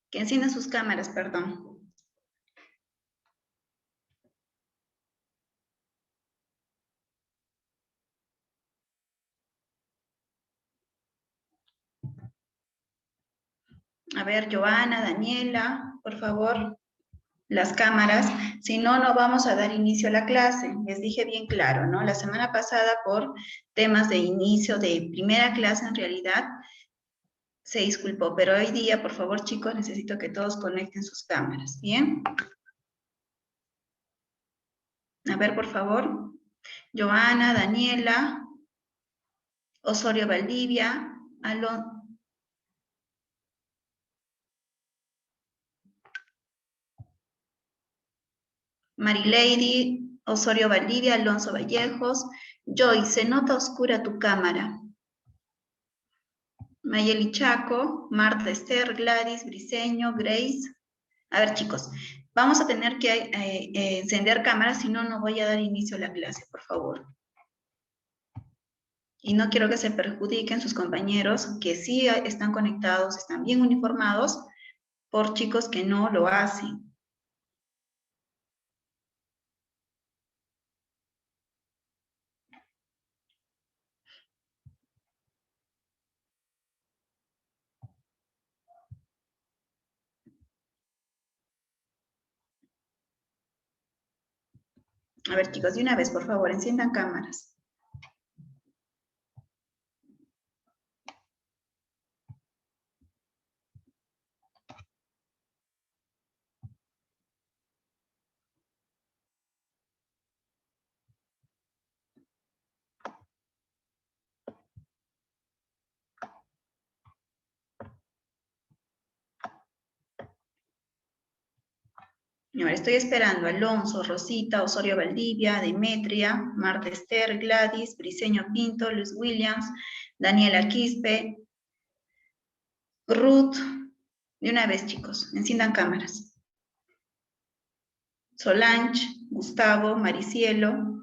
Que enciendan sus cámaras, perdón. A ver, Joana, Daniela, por favor, las cámaras. Si no, no vamos a dar inicio a la clase. Les dije bien claro, ¿no? La semana pasada, por temas de inicio de primera clase, en realidad, se disculpó. Pero hoy día, por favor, chicos, necesito que todos conecten sus cámaras. ¿Bien? A ver, por favor. Joana, Daniela, Osorio Valdivia, Marilady, Osorio Valdivia, Alonso Vallejos. Joy, se nota oscura tu cámara. Mayeli Chaco, Marta Esther, Gladys, Briseño, Grace. A ver, chicos, vamos a tener que encender cámaras, si no, no voy a dar inicio a la clase, por favor. Y no quiero que se perjudiquen sus compañeros que sí están conectados, están bien uniformados, por chicos que no lo hacen. A ver, chicos, de una vez, por favor, enciendan cámaras. Ahora estoy esperando a Alonso, Rosita, Osorio Valdivia, Demetria, Marta Esther, Gladys, Briseño Pinto, Luis Williams, Daniela Quispe, Ruth. De una vez, chicos, enciendan cámaras. Solange, Gustavo, Maricielo.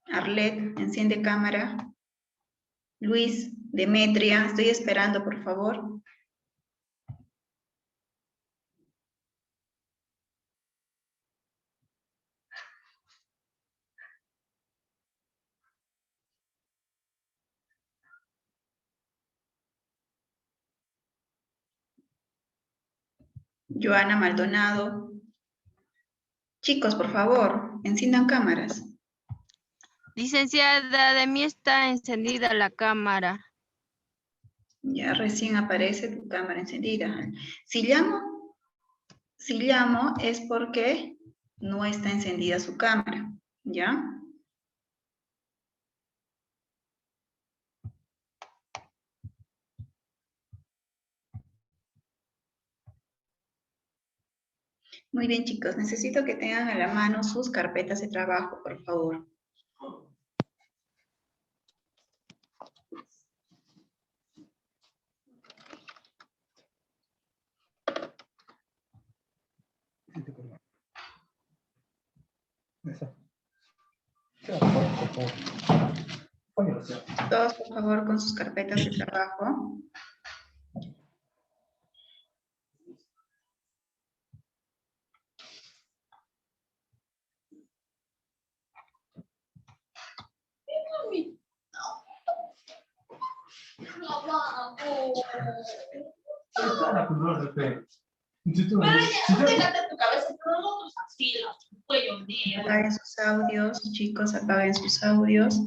Arlet, enciende cámara. Luis, Demetria, estoy esperando, por favor. Joana Maldonado. Chicos, por favor, enciendan cámaras. Licenciada, de mí está encendida la cámara. Ya recién aparece tu cámara encendida. Si llamo es porque no está encendida su cámara, ¿ya? Muy bien, chicos, necesito que tengan a la mano sus carpetas de trabajo, por favor. Todos, por favor, con sus carpetas de trabajo. Apaguen sus audios, chicos, apaguen sus audios.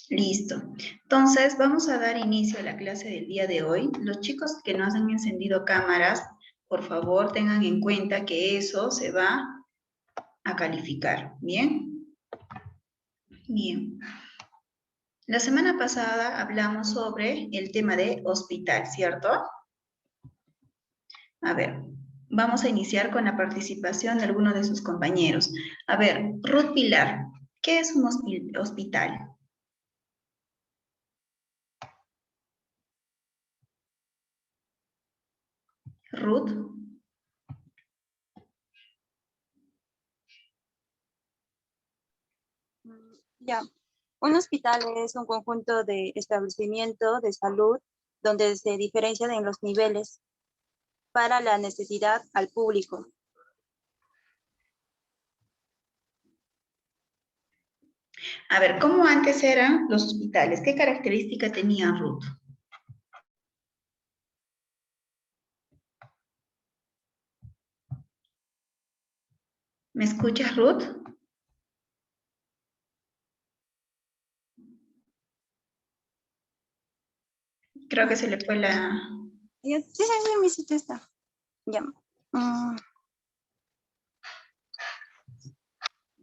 Listo. Entonces, vamos a dar inicio a la clase del día de hoy. Los chicos que no han encendido cámaras, por favor, tengan en cuenta que eso se va a calificar. ¿Bien? Bien. La semana pasada hablamos sobre el tema de hospital, ¿cierto? A ver, vamos a iniciar con la participación de algunos de sus compañeros. A ver, Ruth Pilar, ¿Qué es un hospital? Ruth. Ya, un hospital es un conjunto de establecimientos de salud donde se diferencian en los niveles para la necesidad al público. A ver, ¿cómo antes eran los hospitales? ¿Qué característica tenían, Ruth? ¿Me escuchas, Ruth? Creo que se le fue la... Sí, sí, sí, mi sitio está. Ya. A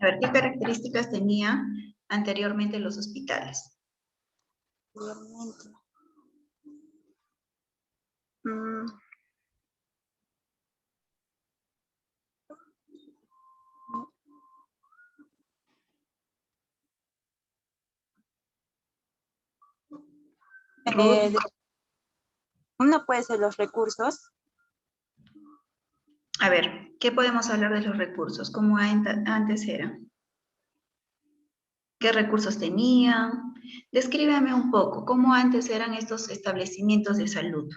ver, ¿qué características tenían anteriormente los hospitales? Mm. Ruth. Uno puede ser los recursos. A ver, ¿qué podemos hablar de los recursos? ¿Cómo antes eran? ¿Qué recursos tenían? Descríbeme un poco, ¿cómo antes eran estos establecimientos de salud?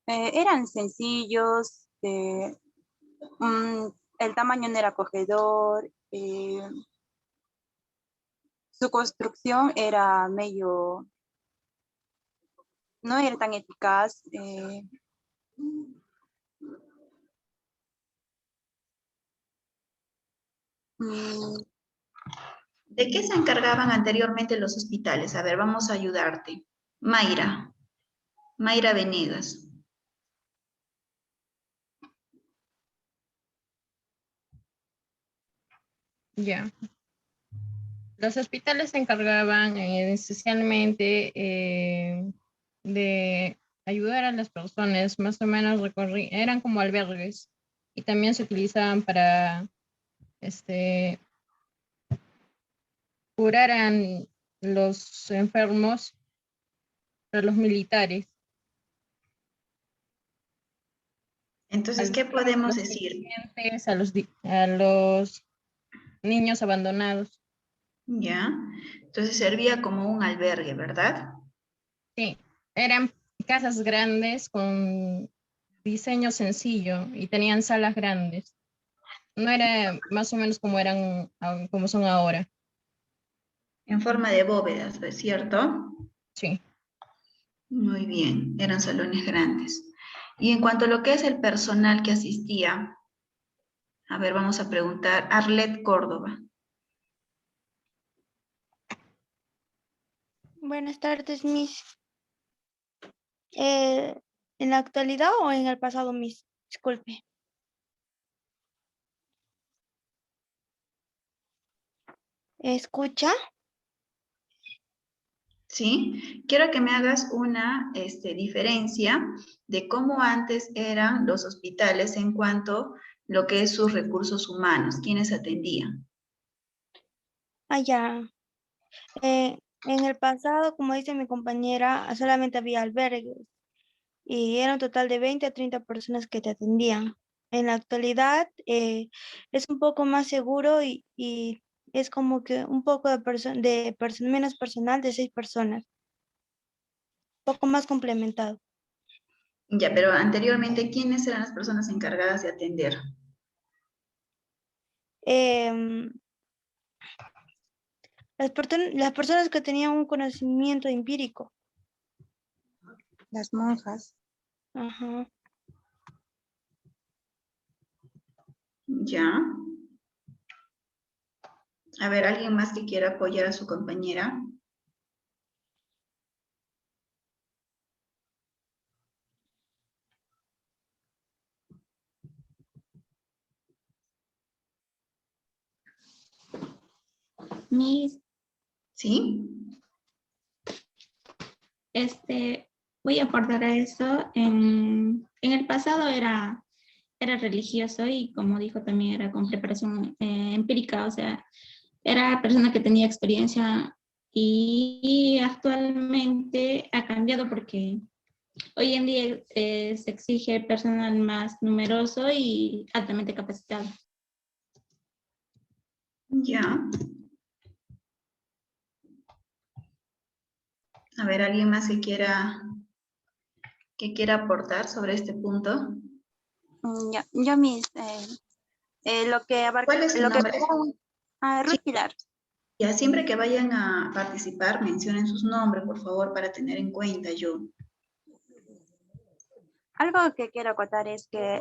Eran sencillos, el tamaño no era acogedor, su construcción era medio, no era tan eficaz. ¿De qué se encargaban anteriormente los hospitales? A ver, vamos a ayudarte. Mayra Venegas. Ya. Los hospitales se encargaban esencialmente de ayudar a las personas, más o menos eran como albergues y también se utilizaban para curar a los enfermos, a los militares, Entonces, ¿qué podemos los decir? pacientes, a los niños abandonados. ¿Ya? Entonces servía como un albergue, ¿verdad? Sí, eran casas grandes con diseño sencillo y tenían salas grandes. No era más o menos como eran, como son ahora. En forma de bóvedas, ¿es cierto? Sí. Muy bien, eran salones grandes. Y en cuanto a lo que es el personal que asistía, a ver, vamos a preguntar, Arlet Córdoba. Buenas tardes, Miss. ¿En la actualidad o en el pasado, Miss? Disculpe. ¿Escucha? ¿Sí? Quiero que me hagas una diferencia de cómo antes eran los hospitales en cuanto a lo que es sus recursos humanos, quiénes atendían. Allá. En el pasado, como dice mi compañera, solamente había albergues y era un total de 20 a 30 personas que te atendían. En la actualidad es un poco más seguro y es como que un poco menos personal de 6 personas, un poco más complementado. Ya, pero anteriormente, ¿quiénes eran las personas encargadas de atender? Em, las personas que tenían un conocimiento empírico. Las monjas. Ajá. Ya. A ver, ¿alguien más que quiera apoyar a su compañera? Mis, ¿Sí? voy a aportar a eso. En el pasado era religioso y como dijo también era con preparación empírica, o sea, era persona que tenía experiencia y actualmente ha cambiado porque hoy en día se exige personal más numeroso y altamente capacitado. Ya. A ver, ¿alguien más que quiera aportar sobre este punto? Ya, yo lo que abarca, ¿Cuál es su lo que nombre? Ruth Pilar. Ya, siempre que vayan a participar, mencionen sus nombres, por favor, para tener en cuenta yo. Algo que quiero acotar es que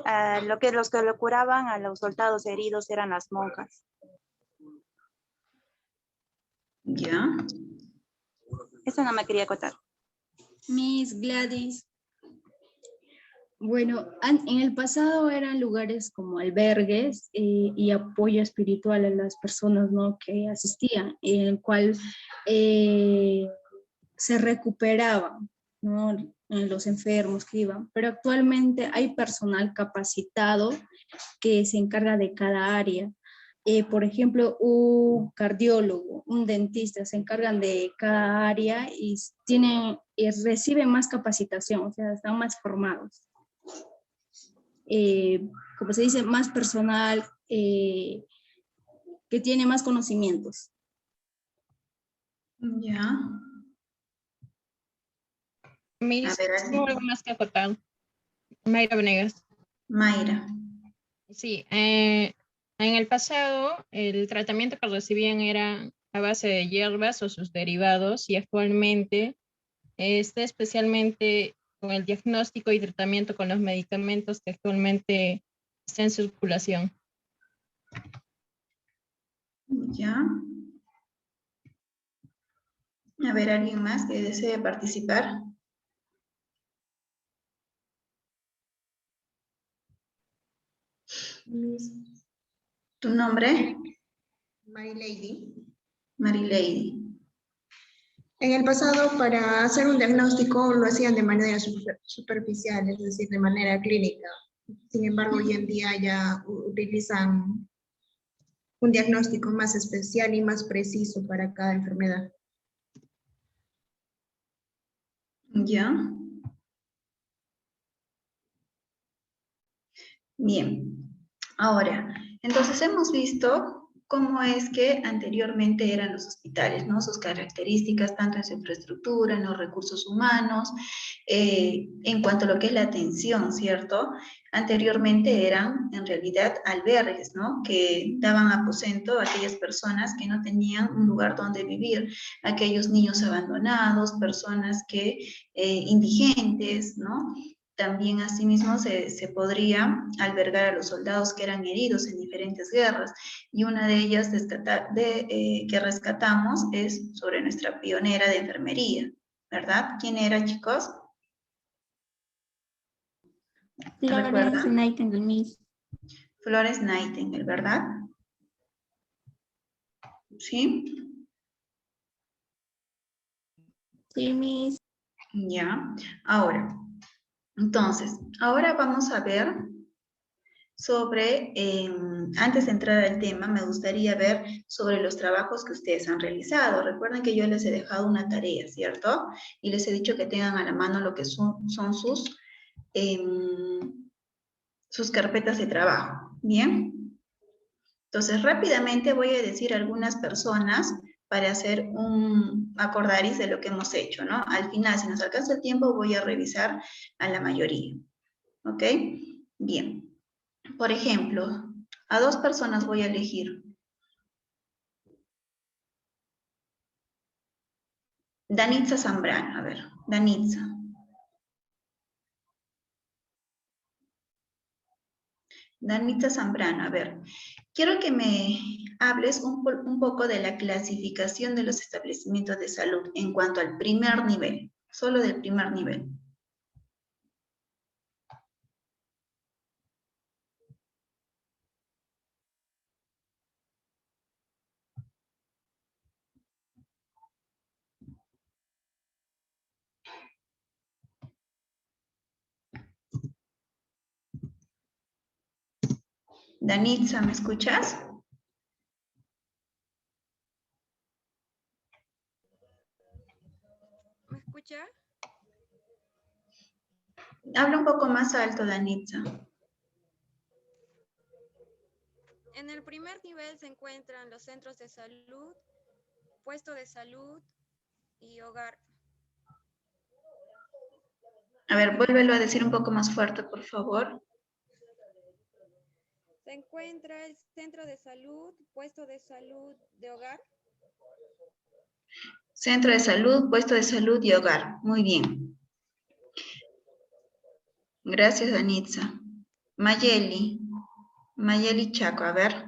los que lo curaban a los soldados heridos eran las monjas. Ya. Eso no me quería acotar. Miss Gladys. Bueno, en el pasado eran lugares como albergues y apoyo espiritual a las personas, ¿no?, que asistían, en el cual se recuperaban, ¿no?, los enfermos que iban, pero actualmente hay personal capacitado que se encarga de cada área. Por ejemplo, un cardiólogo, un dentista se encargan de cada área y reciben más capacitación, o sea, están más formados. Como se dice, más personal que tiene más conocimientos. Ya. Miss, A ver, tengo algo más que acotar. Mayra Venegas. Mayra. Sí, en el pasado el tratamiento que recibían era a base de hierbas o sus derivados y actualmente está especialmente con el diagnóstico y tratamiento con los medicamentos que actualmente están en circulación. Ya. A ver, ¿alguien más que desee participar? ¿Tu nombre? Marilady. Marilady. En el pasado, para hacer un diagnóstico lo hacían de manera superficial, es decir, de manera clínica. Sin embargo, hoy en día ya utilizan un diagnóstico más especial y más preciso para cada enfermedad. Ya. Bien. Ahora, entonces hemos visto cómo es que anteriormente eran los hospitales, ¿no? Sus características, tanto en su infraestructura, en los recursos humanos, en cuanto a lo que es la atención, ¿cierto? Anteriormente eran, en realidad, albergues, ¿no? Que daban aposento a aquellas personas que no tenían un lugar donde vivir, aquellos niños abandonados, personas que, indigentes, ¿no? También asimismo se podría albergar a los soldados que eran heridos en diferentes guerras y una de ellas que rescatamos es sobre nuestra pionera de enfermería, ¿verdad? ¿Quién era, chicos? Florence ¿Recuerdan? Nightingale, Miss. Florence Nightingale, ¿verdad? ¿Sí? Sí, Miss. Ya. Ahora, entonces, ahora vamos a ver sobre, antes de entrar al tema, me gustaría ver sobre los trabajos que ustedes han realizado. Recuerden que yo les he dejado una tarea, ¿cierto? Y les he dicho que tengan a la mano lo que son sus carpetas de trabajo, ¿bien? Entonces, rápidamente voy a decir algunas personas para hacer un acordaris de lo que hemos hecho, ¿no? Al final, si nos alcanza el tiempo, voy a revisar a la mayoría, ¿ok? Bien. Por ejemplo, a 2 personas voy a elegir. Danitza Zambrano, a ver, Danitza. Danitza Zambrano, a ver. Quiero que me hables un poco de la clasificación de los establecimientos de salud en cuanto al primer nivel, solo del primer nivel. Danitza, ¿me escuchas? escucha? Habla un poco más alto, Danitza. En el primer nivel se encuentran los centros de salud, puesto de salud y hogar. A ver, vuélvelo a decir un poco más fuerte, por favor. Se encuentra el centro de salud, puesto de salud de hogar. Centro de salud, puesto de salud y hogar. Muy bien. Gracias, Danitza. Mayeli. Mayeli Chaco, a ver.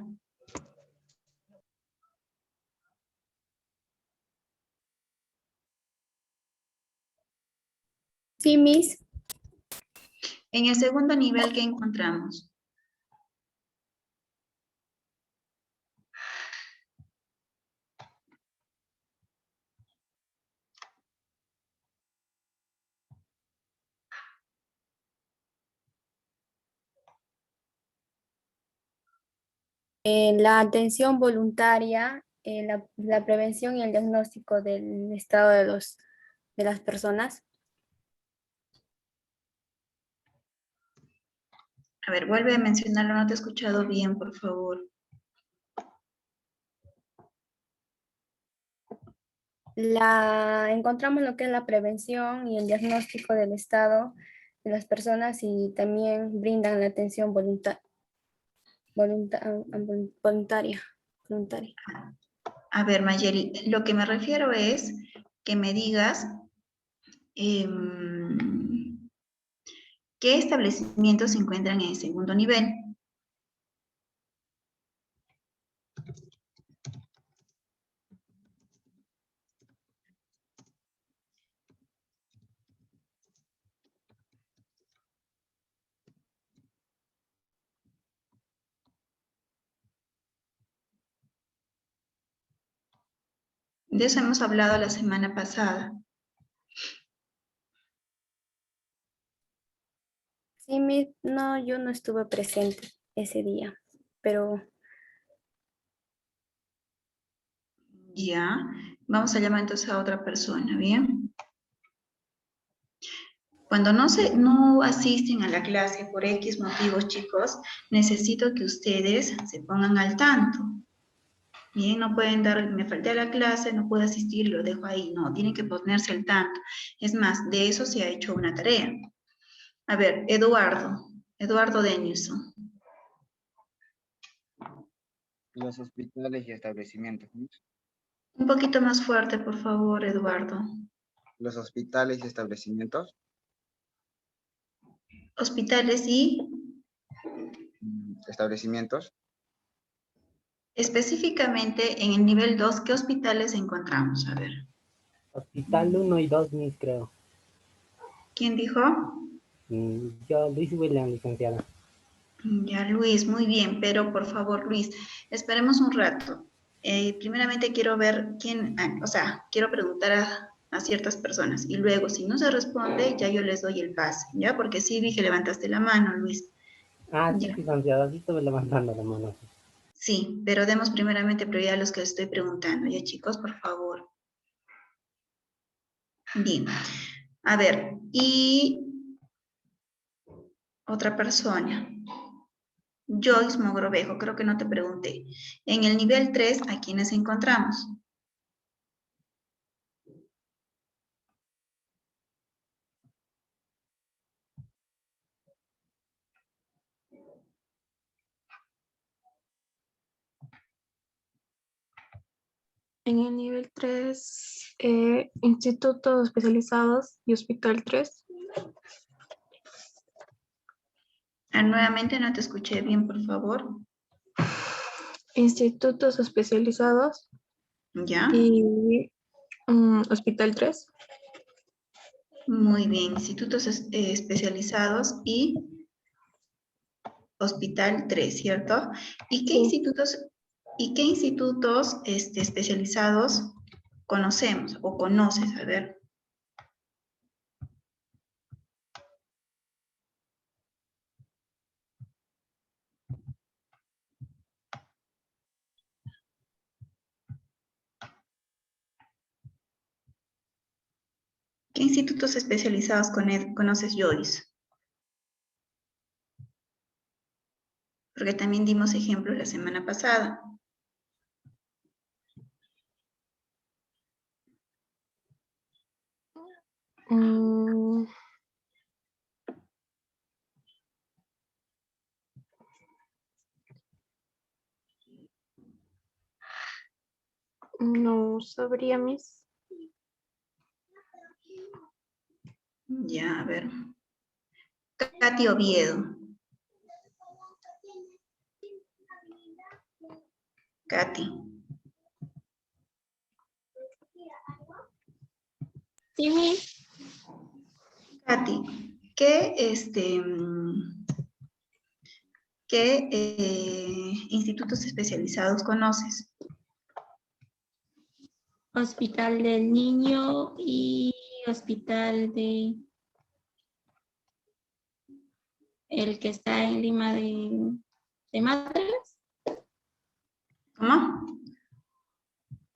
Sí, Miss. En el segundo nivel, ¿qué encontramos? La atención voluntaria, la prevención y el diagnóstico del estado de las personas. A ver, vuelve a mencionarlo, no te he escuchado bien, por favor. Encontramos lo que es la prevención y el diagnóstico del estado de las personas y también brindan la atención voluntaria. A ver, Mayeli, lo que me refiero es que me digas qué establecimientos se encuentran en el segundo nivel. De eso hemos hablado la semana pasada. Sí, no, yo no estuve presente ese día, pero Ya, vamos a llamar entonces a otra persona, ¿bien? Cuando no asisten a la clase por X motivos, chicos, necesito que ustedes se pongan al tanto. Bien, no pueden dar, me falté a la clase, no puedo asistir, lo dejo ahí. No, tienen que ponerse al tanto. Es más, de eso se ha hecho una tarea. A ver, Eduardo Denilson. Los hospitales y establecimientos. Un poquito más fuerte, por favor, Eduardo. Los hospitales y establecimientos. Hospitales y Establecimientos. específicamente en el nivel 2, ¿qué hospitales encontramos? A ver. Hospital 1 y 2, Miss, creo. ¿Quién dijo? Yo, Luis William, licenciada. Ya, Luis, muy bien, pero por favor, Luis, esperemos un rato. Primeramente quiero ver quiero preguntar a ciertas personas y luego, si no se responde, ya yo les doy el pase, ¿ya? Porque sí vi que levantaste la mano, Luis. Ah, sí, Ya. licenciada, sí estuve levantando la mano. Sí, pero demos primeramente prioridad a los que les estoy preguntando, ¿ya, chicos? Por favor. Bien. A ver, y otra persona. Joyce Mogrovejo, creo que no te pregunté. En el nivel 3, ¿a quiénes encontramos? En el nivel 3, institutos especializados y hospital 3. Nuevamente no te escuché bien, por favor. Institutos especializados ¿Ya? y hospital 3. Muy bien. Institutos especializados y hospital 3, ¿cierto? ¿Y qué institutos especializados conocemos o conoces? A ver. ¿Qué institutos especializados conoces, Joyce? Porque también dimos ejemplos la semana pasada. No sabría, Miss. Ya, a ver. Katy Oviedo. Katy. Sí, Miss. Katy, ¿qué institutos especializados conoces? Hospital del Niño y Hospital de... El que está en Lima de Madres. ¿Cómo?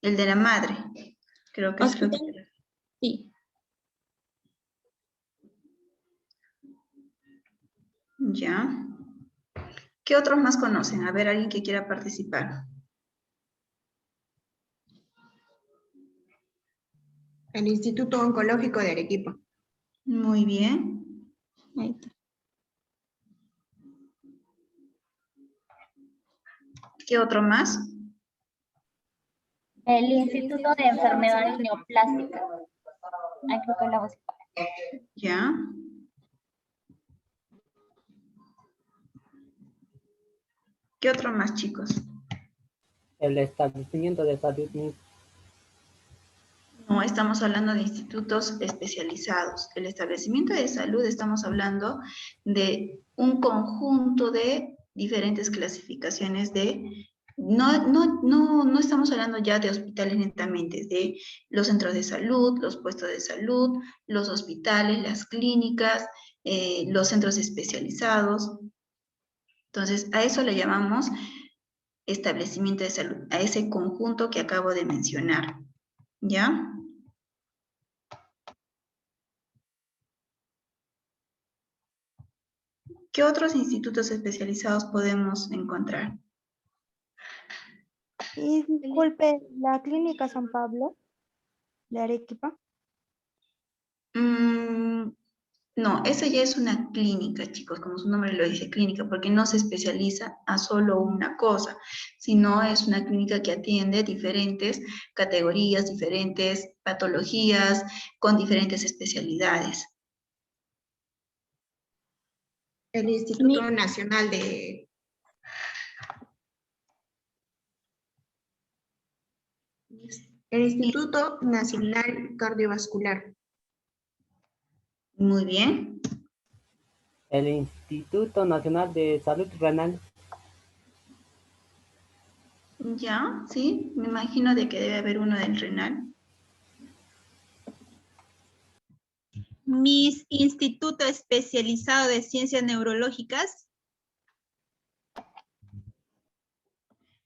El de la madre. Creo que es lo que... Hospital. Sí. Ya. ¿Qué otros más conocen? A ver, alguien que quiera participar. El Instituto Oncológico de Arequipa. Muy bien. Ahí está. ¿Qué otro más? El Instituto de Enfermedades Neoplásticas. Ahí creo que lo hago. Ya. ¿Qué otro más, chicos? El establecimiento de salud, Miss. No, estamos hablando de institutos especializados. El establecimiento de salud, estamos hablando de un conjunto de diferentes clasificaciones de... No estamos hablando ya de hospitales netamente, de los centros de salud, los puestos de salud, los hospitales, las clínicas, los centros especializados. Entonces, a eso le llamamos establecimiento de salud, a ese conjunto que acabo de mencionar. ¿Ya? ¿Qué otros institutos especializados podemos encontrar? Y disculpe, la Clínica San Pablo de Arequipa. No, esa ya es una clínica, chicos, como su nombre lo dice, clínica, porque no se especializa a solo una cosa, sino es una clínica que atiende diferentes categorías, diferentes patologías, con diferentes especialidades. El Instituto Nacional de... El Instituto Nacional Cardiovascular. Muy bien. El Instituto Nacional de Salud Renal. Ya, sí, me imagino de que debe haber uno del renal. Mis Instituto Especializado de Ciencias Neurológicas.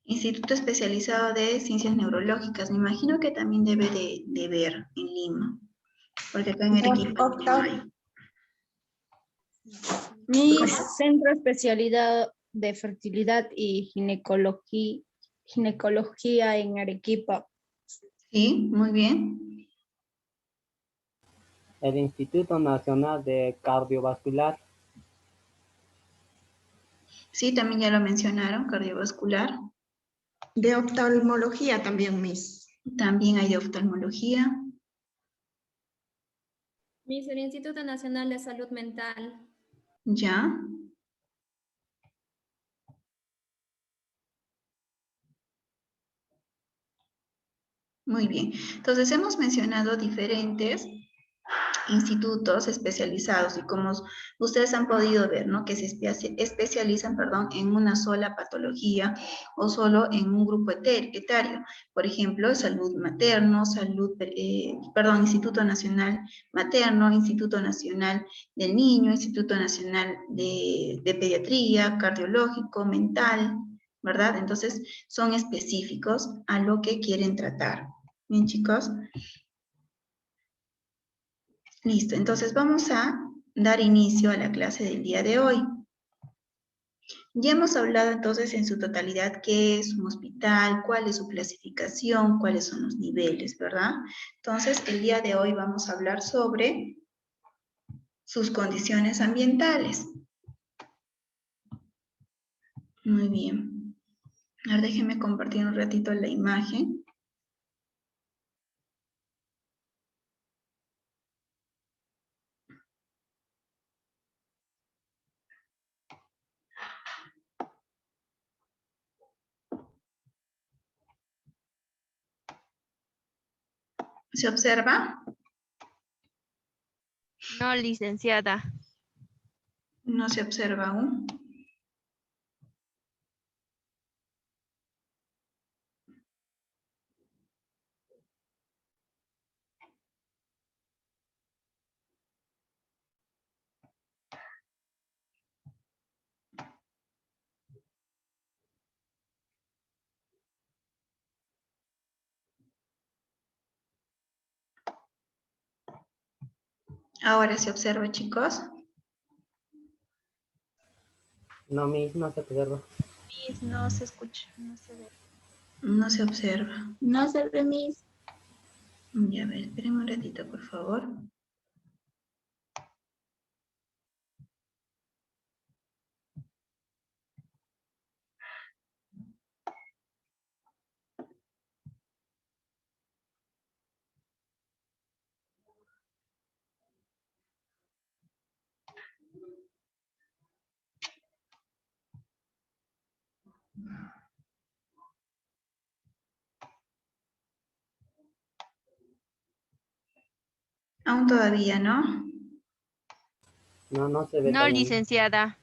Instituto Especializado de Ciencias Neurológicas, me imagino que también debe de ver en Lima, porque acá en Arequipa no hay. Mi centro especialidad de fertilidad y ginecología en Arequipa. Sí, muy bien. El Instituto Nacional de Cardiovascular. Sí, también ya lo mencionaron, cardiovascular. De oftalmología también, Miss. También hay de oftalmología. Miss, el Instituto Nacional de Salud Mental. Ya. Muy bien. Entonces, hemos mencionado diferentes institutos especializados y como ustedes han podido ver, ¿no? Que se especializan, perdón, en una sola patología o solo en un grupo etario. Por ejemplo, salud materno, Instituto Nacional Materno, Instituto Nacional del Niño, Instituto Nacional de Pediatría, Cardiológico, Mental, ¿verdad? Entonces, son específicos a lo que quieren tratar. Bien, chicos. Listo, entonces vamos a dar inicio a la clase del día de hoy. Ya hemos hablado entonces en su totalidad qué es un hospital, cuál es su clasificación, cuáles son los niveles, ¿verdad? Entonces, el día de hoy vamos a hablar sobre sus condiciones ambientales. Muy bien. Ahora déjenme compartir un ratito la imagen. ¿Se observa? No, licenciada. No se observa aún. Ahora se observa, chicos. No, Miss, no se observa. Miss, no se escucha, no se ve. No se observa. No se ve, Miss. Ya, a ver, espérenme un ratito, por favor. Aún todavía, ¿no? No, no se ve No, todavía. licenciada.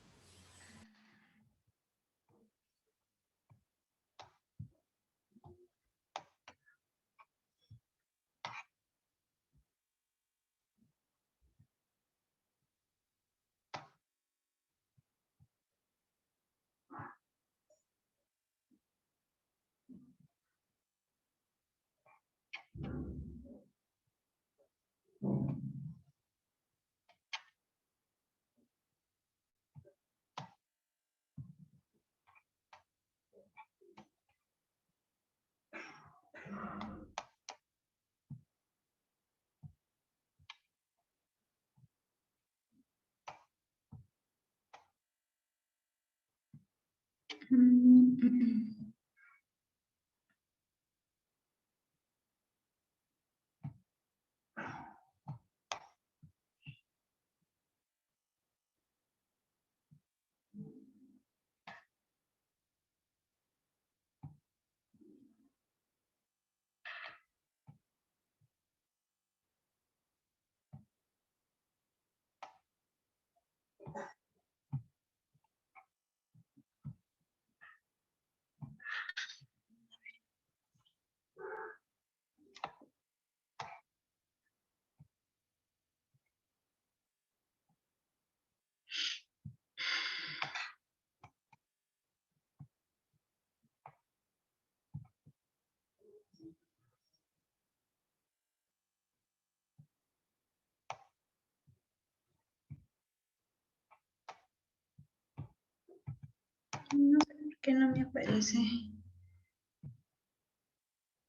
No sé por qué no me aparece.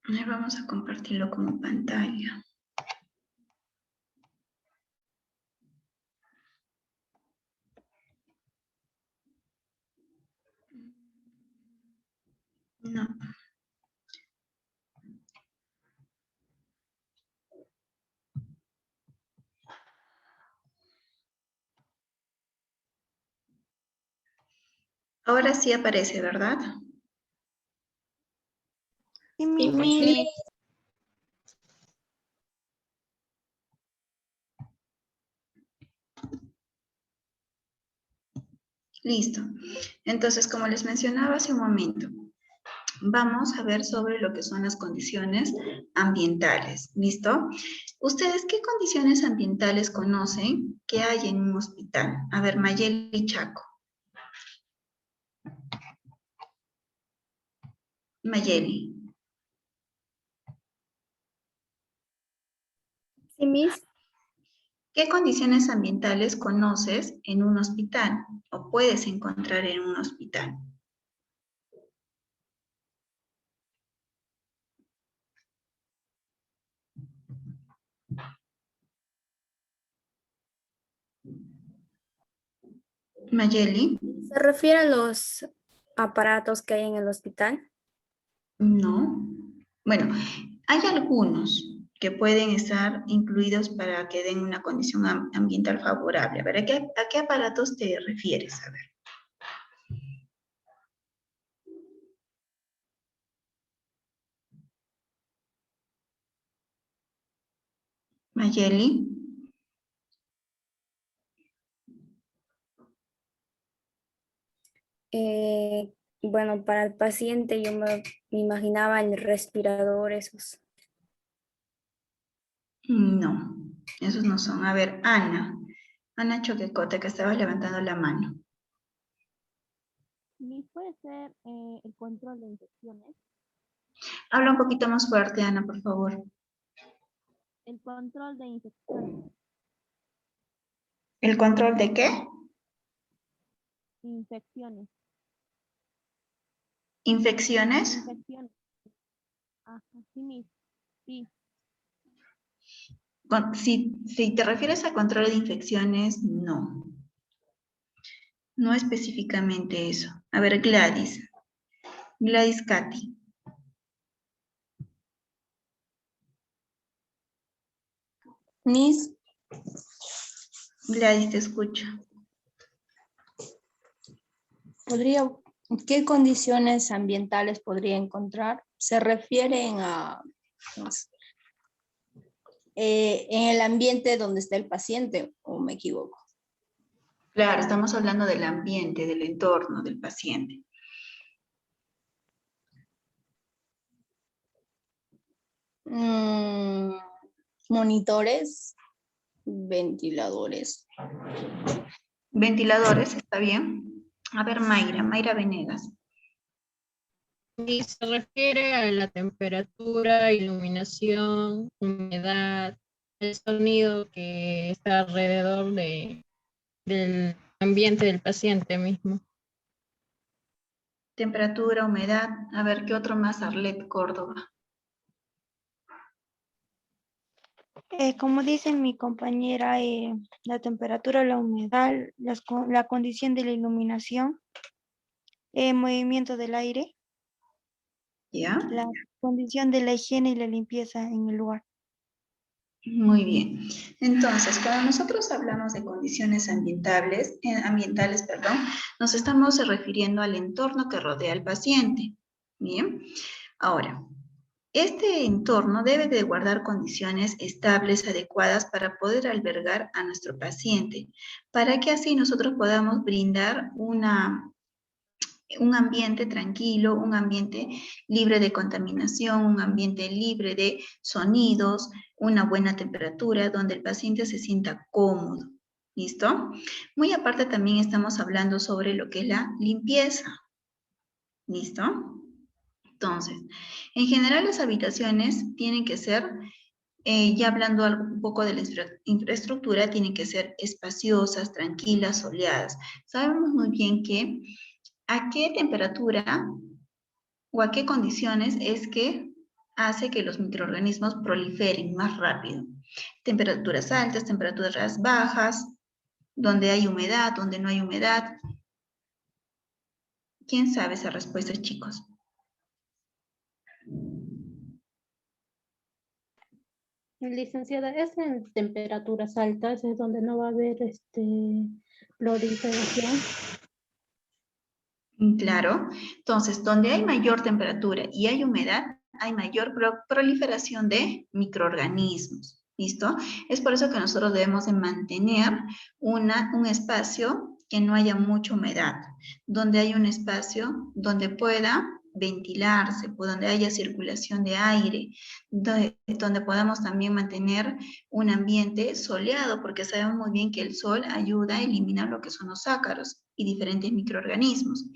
Ahí vamos a compartirlo como pantalla. No. Ahora sí aparece, ¿verdad? Sí, Sí, Miss. Miss. Listo. Entonces, como les mencionaba hace un momento, vamos a ver sobre lo que son las condiciones ambientales. ¿Listo? ¿Ustedes qué condiciones ambientales conocen que hay en un hospital? A ver, Mayeli Chaco. Mayeli. Sí, Miss. ¿Qué condiciones ambientales conoces en un hospital o puedes encontrar en un hospital? Mayeli. ¿Se refiere a los aparatos que hay en el hospital? No. Bueno, hay algunos que pueden estar incluidos para que den una condición ambiental favorable. A ver, ¿a qué aparatos te refieres? A ver. Mayeli. Bueno, para el paciente yo me imaginaba el respirador, esos. No, esos no son. A ver, Ana. Ana Choquecote, que estabas levantando la mano. ¿Puede ser el control de infecciones? Habla un poquito más fuerte, Ana, por favor. El control de infecciones. ¿El control de qué? Infecciones. ¿Infecciones? Infecciones. Ajá, sí mismo. Sí. Si te refieres a control de infecciones, no. No específicamente eso. A ver, Gladys. Gladys Katy. Miss, Gladys, te escucho. ¿qué condiciones ambientales podría encontrar? ¿Se refieren a en el ambiente donde está el paciente o me equivoco? Claro, estamos hablando del ambiente, del entorno del paciente. Monitores, ventiladores. Ventiladores, ¿está bien? A ver, Mayra Venegas. Y se refiere a la temperatura, iluminación, humedad, el sonido que está alrededor del ambiente del paciente mismo. Temperatura, humedad. A ver, ¿qué otro más? Arlet Córdoba. Como dice mi compañera, la temperatura, la humedad, la condición de la iluminación, movimiento del aire, ¿Ya? la condición de la higiene y la limpieza en el lugar. Muy bien. Entonces, cuando nosotros hablamos de condiciones ambientales, nos estamos refiriendo al entorno que rodea al paciente. Bien. Ahora, este entorno debe de guardar condiciones estables, adecuadas para poder albergar a nuestro paciente, para que así nosotros podamos brindar un ambiente tranquilo, un ambiente libre de contaminación, un ambiente libre de sonidos, una buena temperatura, donde el paciente se sienta cómodo. ¿Listo? Muy aparte también estamos hablando sobre lo que es la limpieza. ¿Listo? Entonces, en general las habitaciones tienen que ser, ya hablando un poco de la infraestructura, tienen que ser espaciosas, tranquilas, soleadas. Sabemos muy bien que a qué temperatura o a qué condiciones es que hace que los microorganismos proliferen más rápido. Temperaturas altas, temperaturas bajas, donde hay humedad, donde no hay humedad. ¿Quién sabe esa respuesta, chicos? Licenciada, es en temperaturas altas, es donde no va a haber proliferación. Claro. Entonces, donde hay mayor temperatura y hay humedad, hay mayor proliferación de microorganismos. ¿Listo? Es por eso que nosotros debemos de mantener un espacio que no haya mucha humedad, donde haya un espacio donde pueda ventilarse, donde haya circulación de aire, donde podamos también mantener un ambiente soleado, porque sabemos muy bien que el sol ayuda a eliminar lo que son los ácaros y diferentes microorganismos.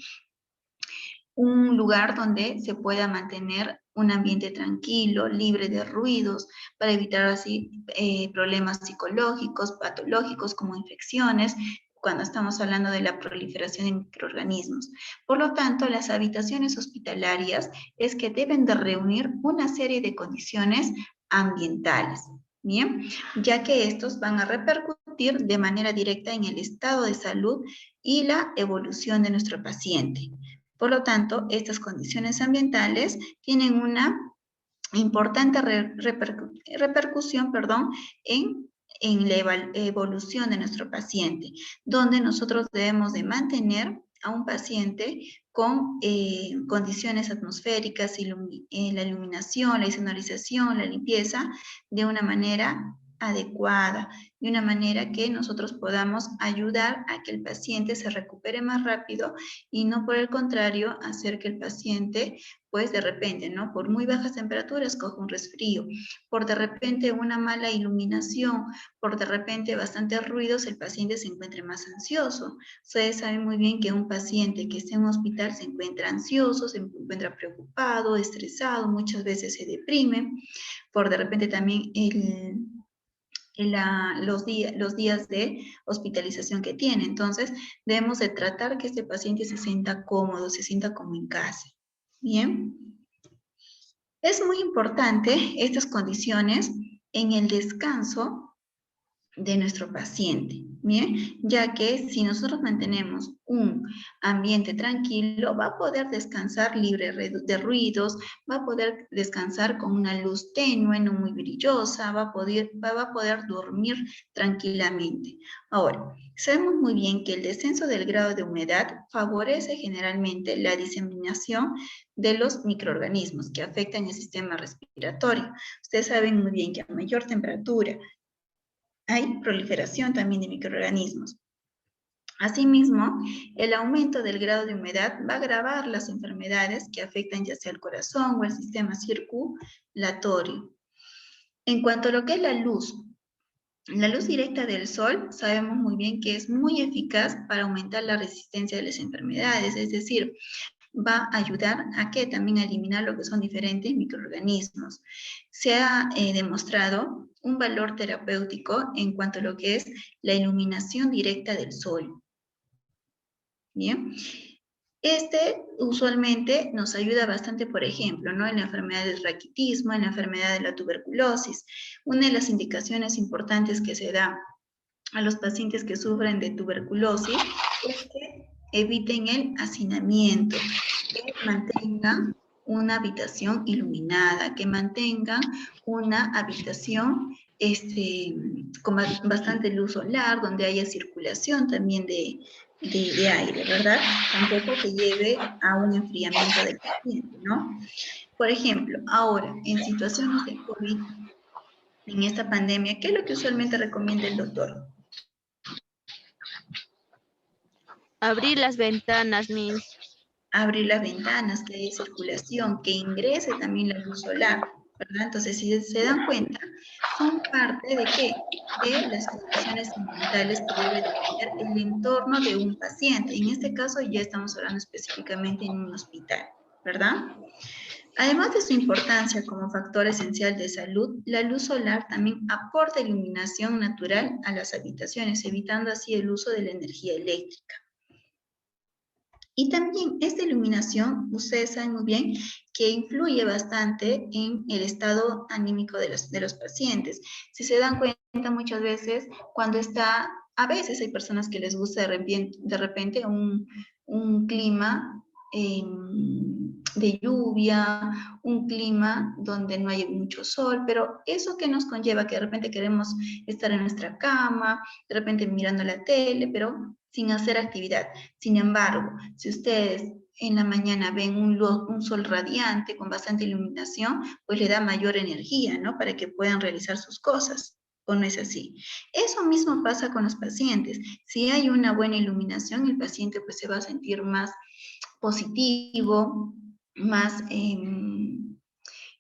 Un lugar donde se pueda mantener un ambiente tranquilo, libre de ruidos, para evitar así problemas psicológicos, patológicos como infecciones, cuando estamos hablando de la proliferación de microorganismos. Por lo tanto, las habitaciones hospitalarias es que deben de reunir una serie de condiciones ambientales, ¿bien? Ya que estos van a repercutir de manera directa en el estado de salud y la evolución de nuestro paciente. Por lo tanto, estas condiciones ambientales tienen una importante repercusión, en la evolución de nuestro paciente, donde nosotros debemos de mantener a un paciente con condiciones atmosféricas, la iluminación, la insonorización, la limpieza, de una manera adecuada, de una manera que nosotros podamos ayudar a que el paciente se recupere más rápido y no por el contrario hacer que el paciente pues de repente, ¿no? Por muy bajas temperaturas coge un resfrío, por de repente una mala iluminación, por de repente bastantes ruidos, el paciente se encuentre más ansioso. Ustedes saben muy bien que un paciente que esté en un hospital se encuentra ansioso, se encuentra preocupado, estresado, muchas veces se deprime, por de repente también los días de hospitalización que tiene. Entonces, debemos de tratar que este paciente se sienta cómodo, se sienta como en casa. Bien. Es muy importante estas condiciones en el descanso de nuestro paciente, ¿bien? Ya que si nosotros mantenemos un ambiente tranquilo, va a poder descansar libre de ruidos, va a poder descansar con una luz tenue, no muy brillosa, va a poder dormir tranquilamente. Ahora, sabemos muy bien que el descenso del grado de humedad favorece generalmente la diseminación de los microorganismos que afectan el sistema respiratorio. Ustedes saben muy bien que a mayor temperatura hay proliferación también de microorganismos. Asimismo, el aumento del grado de humedad va a agravar las enfermedades que afectan ya sea el corazón o el sistema circulatorio. En cuanto a lo que es la luz directa del sol, sabemos muy bien que es muy eficaz para aumentar la resistencia de las enfermedades, es decir, va a ayudar a que también a eliminar lo que son diferentes microorganismos. Se ha demostrado un valor terapéutico en cuanto a lo que es la iluminación directa del sol. Bien. Este usualmente nos ayuda bastante, por ejemplo, ¿no? En la enfermedad del raquitismo, en la enfermedad de la tuberculosis. Una de las indicaciones importantes que se da a los pacientes que sufren de tuberculosis es que eviten el hacinamiento, que mantengan una habitación iluminada, que mantengan una habitación con bastante luz solar, donde haya circulación también de aire, ¿verdad? Tampoco que lleve a un enfriamiento del paciente, ¿no? Por ejemplo, ahora, en situaciones de COVID, en esta pandemia, ¿qué es lo que usualmente recomienda el doctor? Abrir las ventanas, Miss. Abrir las ventanas, que haya circulación, que ingrese también la luz solar, ¿verdad? Entonces, si se dan cuenta, son parte de ¿qué? De las condiciones ambientales que debe de tener el entorno de un paciente. En este caso ya estamos hablando específicamente en un hospital, ¿verdad? Además de su importancia como factor esencial de salud, la luz solar también aporta iluminación natural a las habitaciones, evitando así el uso de la energía eléctrica. Y también esta iluminación, ustedes saben muy bien que influye bastante en el estado anímico de los pacientes. Si se dan cuenta muchas veces, a veces hay personas que les gusta de repente un clima de lluvia, un clima donde no hay mucho sol, pero eso que nos conlleva que de repente queremos estar en nuestra cama, de repente mirando la tele, pero sin hacer actividad. Sin embargo, si ustedes en la mañana ven un sol radiante con bastante iluminación, pues le da mayor energía, ¿no? Para que puedan realizar sus cosas. ¿O no es así? Eso mismo pasa con los pacientes. Si hay una buena iluminación, el paciente pues se va a sentir más positivo, más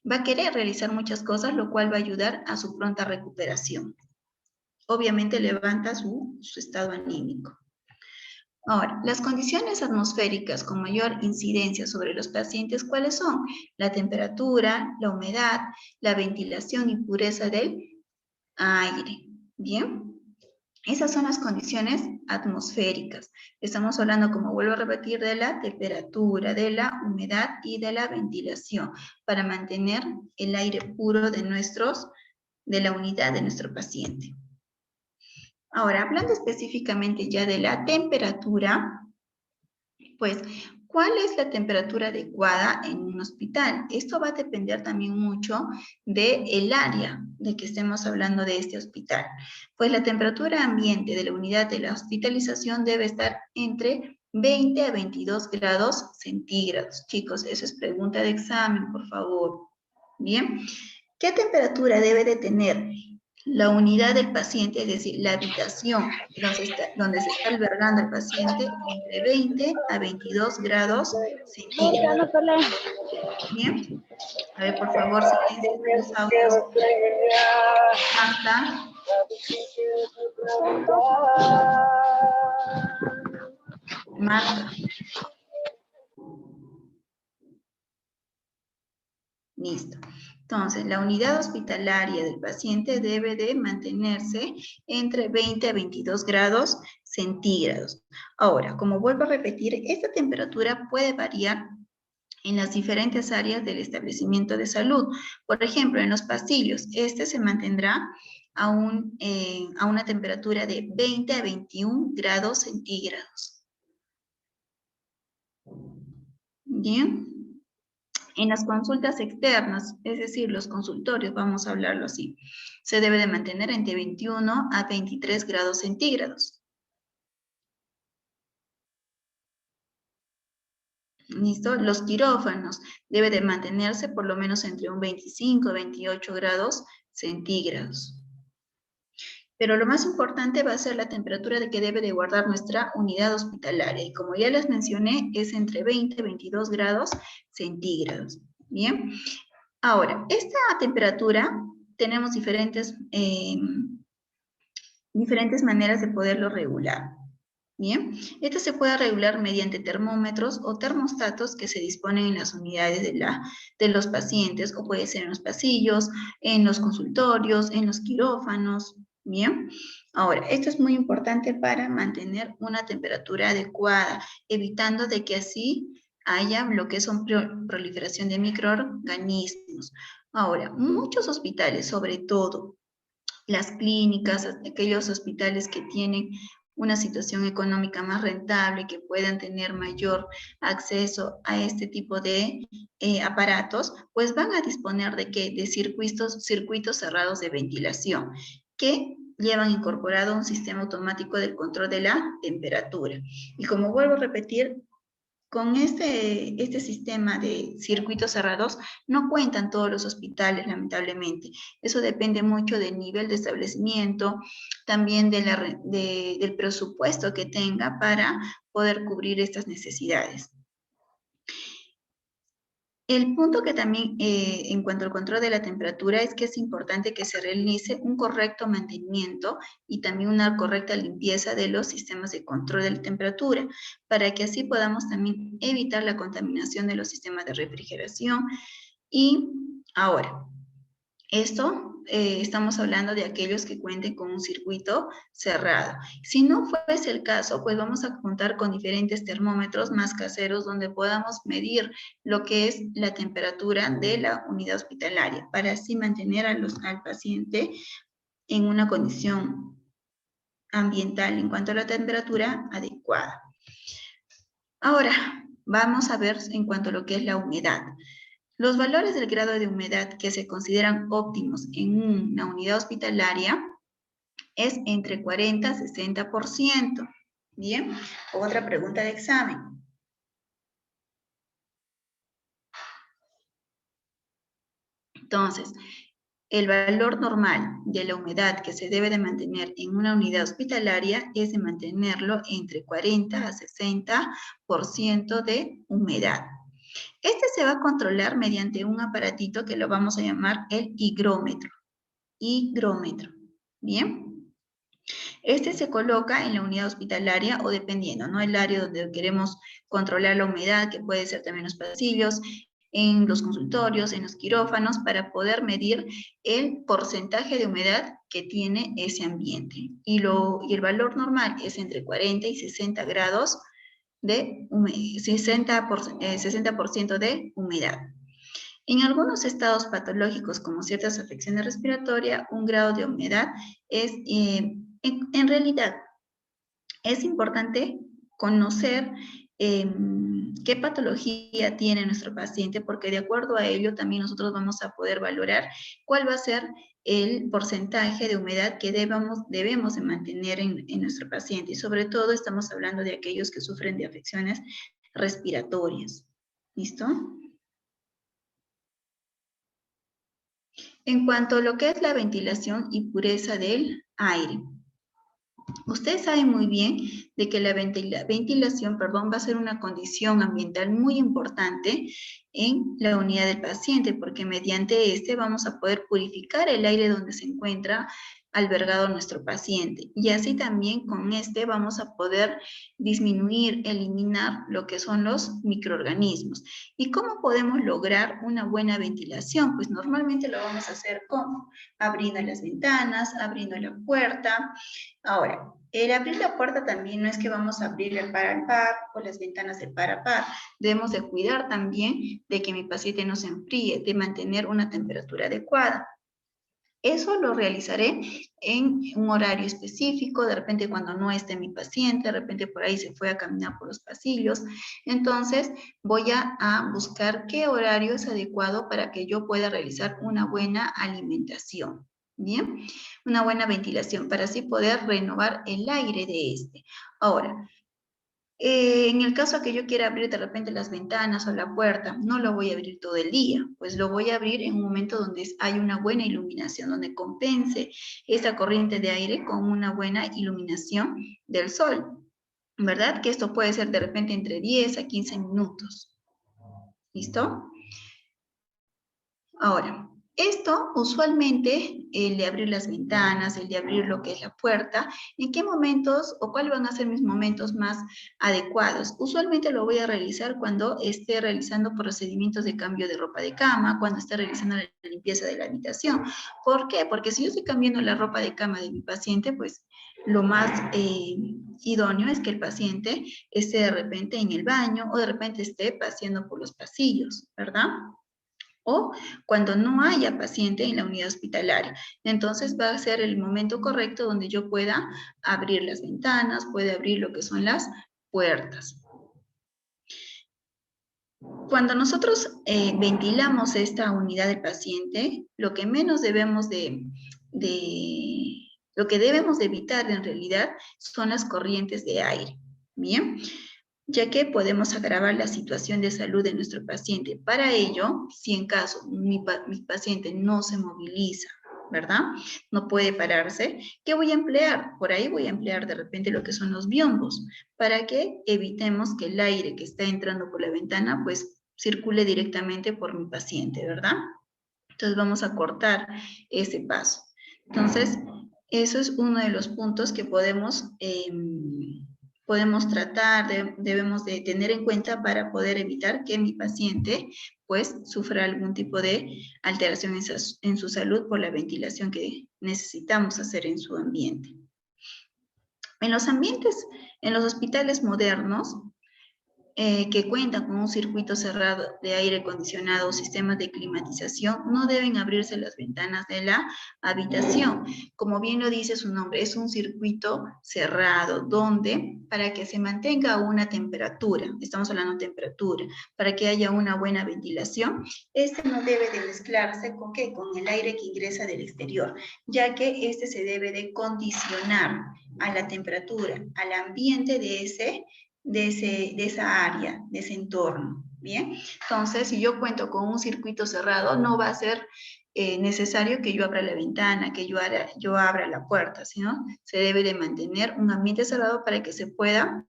va a querer realizar muchas cosas, lo cual va a ayudar a su pronta recuperación. Obviamente levanta su estado anímico. Ahora, las condiciones atmosféricas con mayor incidencia sobre los pacientes, ¿cuáles son? La temperatura, la humedad, la ventilación y pureza del aire. ¿Bien? Esas son las condiciones atmosféricas. Estamos hablando, como vuelvo a repetir, de la temperatura, de la humedad y de la ventilación para mantener el aire puro de la unidad de nuestro paciente. Ahora, hablando específicamente ya de la temperatura, pues, ¿cuál es la temperatura adecuada en un hospital? Esto va a depender también mucho del área de que estemos hablando de este hospital. Pues la temperatura ambiente de la unidad de la hospitalización debe estar entre 20 a 22 grados centígrados. Chicos, eso es pregunta de examen, por favor. Bien. ¿Qué temperatura debe de tener la unidad del paciente, es decir, la habitación donde se está albergando el paciente, entre 20 a 22 grados centígrados? Bien. A ver, por favor, silencio en los audios. Marta. Marta. Listo. Entonces, la unidad hospitalaria del paciente debe de mantenerse entre 20 a 22 grados centígrados. Ahora, como vuelvo a repetir, esta temperatura puede variar en las diferentes áreas del establecimiento de salud. Por ejemplo, en los pasillos, este se mantendrá a una temperatura de 20 a 21 grados centígrados. Bien. En las consultas externas, es decir, los consultorios, vamos a hablarlo así, se debe de mantener entre 21 a 23 grados centígrados. ¿Listo? Los quirófanos debe de mantenerse por lo menos entre un 25 a 28 grados centígrados. Pero lo más importante va a ser la temperatura de que debe de guardar nuestra unidad hospitalaria. Y como ya les mencioné, es entre 20 y 22 grados centígrados. Bien. Ahora, esta temperatura tenemos diferentes maneras de poderlo regular. Bien. Esto se puede regular mediante termómetros o termostatos que se disponen en las unidades de los pacientes, o puede ser en los pasillos, en los consultorios, en los quirófanos. Bien, ahora, esto es muy importante para mantener una temperatura adecuada, evitando de que así haya lo que son proliferación de microorganismos. Ahora, muchos hospitales, sobre todo las clínicas, aquellos hospitales que tienen una situación económica más rentable, que puedan tener mayor acceso a este tipo de aparatos, pues van a disponer de circuitos cerrados de ventilación, que llevan incorporado un sistema automático de control de la temperatura. Y como vuelvo a repetir, con este sistema de circuitos cerrados no cuentan todos los hospitales, lamentablemente. Eso depende mucho del nivel de establecimiento, también del presupuesto que tenga para poder cubrir estas necesidades. El punto que también, en cuanto al control de la temperatura, es que es importante que se realice un correcto mantenimiento y también una correcta limpieza de los sistemas de control de la temperatura, para que así podamos también evitar la contaminación de los sistemas de refrigeración. Y ahora, estamos hablando de aquellos que cuenten con un circuito cerrado. Si no fuese el caso, pues vamos a contar con diferentes termómetros más caseros donde podamos medir lo que es la temperatura de la unidad hospitalaria, para así mantener al paciente en una condición ambiental en cuanto a la temperatura adecuada. Ahora, vamos a ver en cuanto a lo que es la humedad. Los valores del grado de humedad que se consideran óptimos en una unidad hospitalaria es entre 40 y 60%. Bien, otra pregunta de examen. Entonces, el valor normal de la humedad que se debe de mantener en una unidad hospitalaria es de mantenerlo entre 40 a 60% de humedad. Este se va a controlar mediante un aparatito que lo vamos a llamar el higrómetro. Higrómetro. Bien. Este se coloca en la unidad hospitalaria o dependiendo, ¿no? El área donde queremos controlar la humedad, que puede ser también los pasillos, en los consultorios, en los quirófanos, para poder medir el porcentaje de humedad que tiene ese ambiente. Y el valor normal es entre 40 y 60 grados de 60% de humedad. En algunos estados patológicos, como ciertas afecciones respiratorias, un grado de humedad es, en realidad, es importante conocer qué patología tiene nuestro paciente, porque de acuerdo a ello también nosotros vamos a poder valorar cuál va a ser el porcentaje de humedad que debemos de mantener en nuestro paciente. Y sobre todo estamos hablando de aquellos que sufren de afecciones respiratorias. ¿Listo? En cuanto a lo que es la ventilación y pureza del aire. Ustedes saben muy bien de que la ventilación, va a ser una condición ambiental muy importante en la unidad del paciente, porque mediante este vamos a poder purificar el aire donde se encuentra albergado nuestro paciente. Y así también con este vamos a poder disminuir, eliminar lo que son los microorganismos. ¿Y cómo podemos lograr una buena ventilación? Pues normalmente lo vamos a hacer ¿cómo? Abriendo las ventanas, abriendo la puerta. Ahora, el abrir la puerta también no es que vamos a abrir el par al par o las ventanas de par a par. Debemos de cuidar también de que mi paciente no se enfríe, de mantener una temperatura adecuada. Eso lo realizaré en un horario específico, de repente cuando no esté mi paciente, de repente por ahí se fue a caminar por los pasillos. Entonces voy a buscar qué horario es adecuado para que yo pueda realizar una buena alimentación. Bien, una buena ventilación para así poder renovar el aire de este. Ahora, en el caso que yo quiera abrir de repente las ventanas o la puerta, no lo voy a abrir todo el día, pues lo voy a abrir en un momento donde hay una buena iluminación, donde compense esa corriente de aire con una buena iluminación del sol, ¿verdad? Que esto puede ser de repente entre 10 a 15 minutos. ¿Listo? Ahora, esto usualmente, el de abrir las ventanas, el de abrir lo que es la puerta, ¿en qué momentos o cuáles van a ser mis momentos más adecuados? Usualmente lo voy a realizar cuando esté realizando procedimientos de cambio de ropa de cama, cuando esté realizando la limpieza de la habitación. ¿Por qué? Porque si yo estoy cambiando la ropa de cama de mi paciente, pues lo más idóneo es que el paciente esté de repente en el baño o de repente esté paseando por los pasillos, ¿verdad? O cuando no haya paciente en la unidad hospitalaria. Entonces va a ser el momento correcto donde yo pueda abrir las ventanas, puede abrir lo que son las puertas. Cuando nosotros ventilamos esta unidad del paciente, lo que menos debemos lo que debemos de evitar en realidad son las corrientes de aire. Bien, ya que podemos agravar la situación de salud de nuestro paciente. Para ello, si en caso mi paciente no se moviliza, ¿verdad? No puede pararse, ¿qué voy a emplear? Por ahí voy a emplear de repente lo que son los biombos, para que evitemos que el aire que está entrando por la ventana, pues, circule directamente por mi paciente, ¿verdad? Entonces vamos a cortar ese paso. Entonces, eso es uno de los puntos que podemos tratar, debemos de tener en cuenta para poder evitar que mi paciente pues sufra algún tipo de alteración en su salud por la ventilación que necesitamos hacer en su ambiente. En los hospitales modernos, que cuentan con un circuito cerrado de aire acondicionado o sistemas de climatización, no deben abrirse las ventanas de la habitación. Como bien lo dice su nombre, es un circuito cerrado, donde para que se mantenga una temperatura, estamos hablando de temperatura, para que haya una buena ventilación, este no debe de mezclarse ¿con qué? Con el aire que ingresa del exterior, ya que este se debe de condicionar a la temperatura, al ambiente de esa área, de ese entorno, ¿bien? Entonces, si yo cuento con un circuito cerrado, no va a ser necesario que yo abra la ventana, que yo abra la puerta, sino se debe de mantener un ambiente cerrado para que se pueda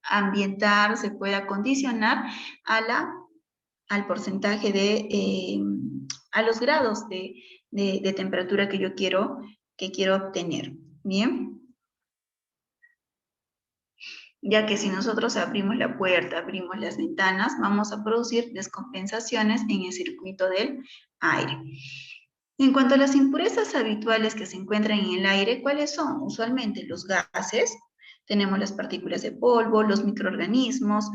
ambientar, se pueda condicionar al porcentaje a los grados de temperatura que yo quiero obtener, ¿bien? ya que si nosotros abrimos la puerta, abrimos las ventanas, vamos a producir descompensaciones en el circuito del aire. En cuanto a las impurezas habituales que se encuentran en el aire, ¿cuáles son? Usualmente los gases, tenemos las partículas de polvo, los microorganismos,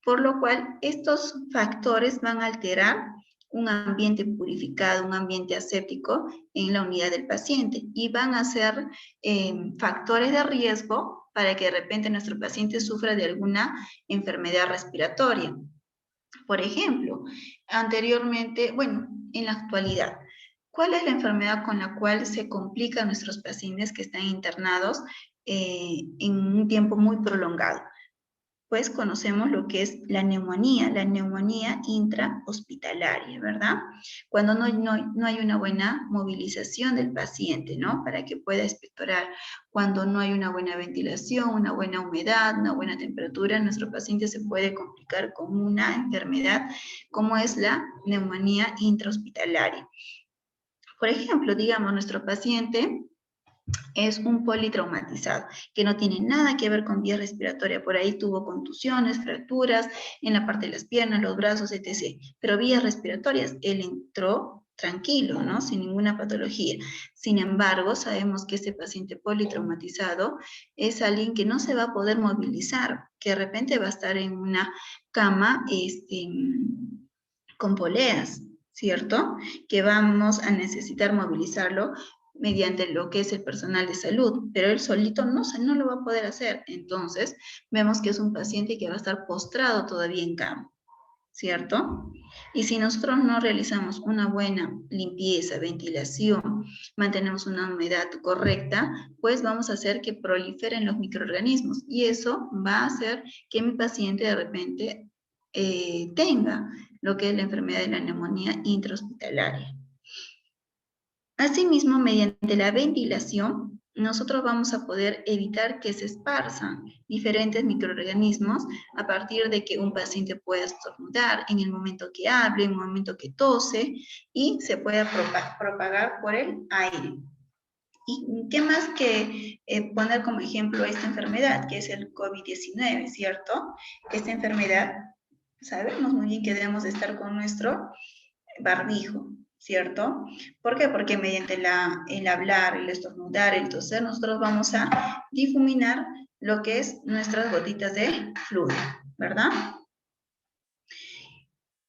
por lo cual estos factores van a alterar un ambiente purificado, un ambiente aséptico en la unidad del paciente y van a ser factores de riesgo para que de repente nuestro paciente sufra de alguna enfermedad respiratoria. Por ejemplo, anteriormente, bueno, en la actualidad, ¿cuál es la enfermedad con la cual se complican nuestros pacientes que están internados en un tiempo muy prolongado? Pues conocemos lo que es la neumonía intrahospitalaria, ¿verdad? Cuando no hay una buena movilización del paciente, ¿no? Para que pueda expectorar. Cuando no hay una buena ventilación, una buena humedad, una buena temperatura, nuestro paciente se puede complicar con una enfermedad como es la neumonía intrahospitalaria. Por ejemplo, digamos, nuestro paciente es un politraumatizado, que no tiene nada que ver con vía respiratoria. Por ahí tuvo contusiones, fracturas en la parte de las piernas, los brazos, etc. Pero vías respiratorias, él entró tranquilo, ¿no? Sin ninguna patología. Sin embargo, sabemos que este paciente politraumatizado es alguien que no se va a poder movilizar, que de repente va a estar en una cama con poleas, ¿cierto? Que vamos a necesitar movilizarlo mediante lo que es el personal de salud, pero él solito no lo va a poder hacer. Entonces, vemos que es un paciente que va a estar postrado todavía en cama, ¿cierto? Y si nosotros no realizamos una buena limpieza, ventilación, mantenemos una humedad correcta, pues vamos a hacer que proliferen los microorganismos y eso va a hacer que mi paciente de repente tenga lo que es la enfermedad de la neumonía intrahospitalaria. Asimismo, mediante la ventilación, nosotros vamos a poder evitar que se esparzan diferentes microorganismos a partir de que un paciente pueda estornudar en el momento que hable, en el momento que tose, y se pueda propagar por el aire. ¿Y qué más que poner como ejemplo esta enfermedad, que es el COVID-19, ¿cierto? Esta enfermedad, sabemos muy bien que debemos estar con nuestro barbijo, ¿cierto? ¿Por qué? Porque mediante el hablar, el estornudar, el toser, nosotros vamos a difuminar lo que es nuestras gotitas de fluido, ¿verdad?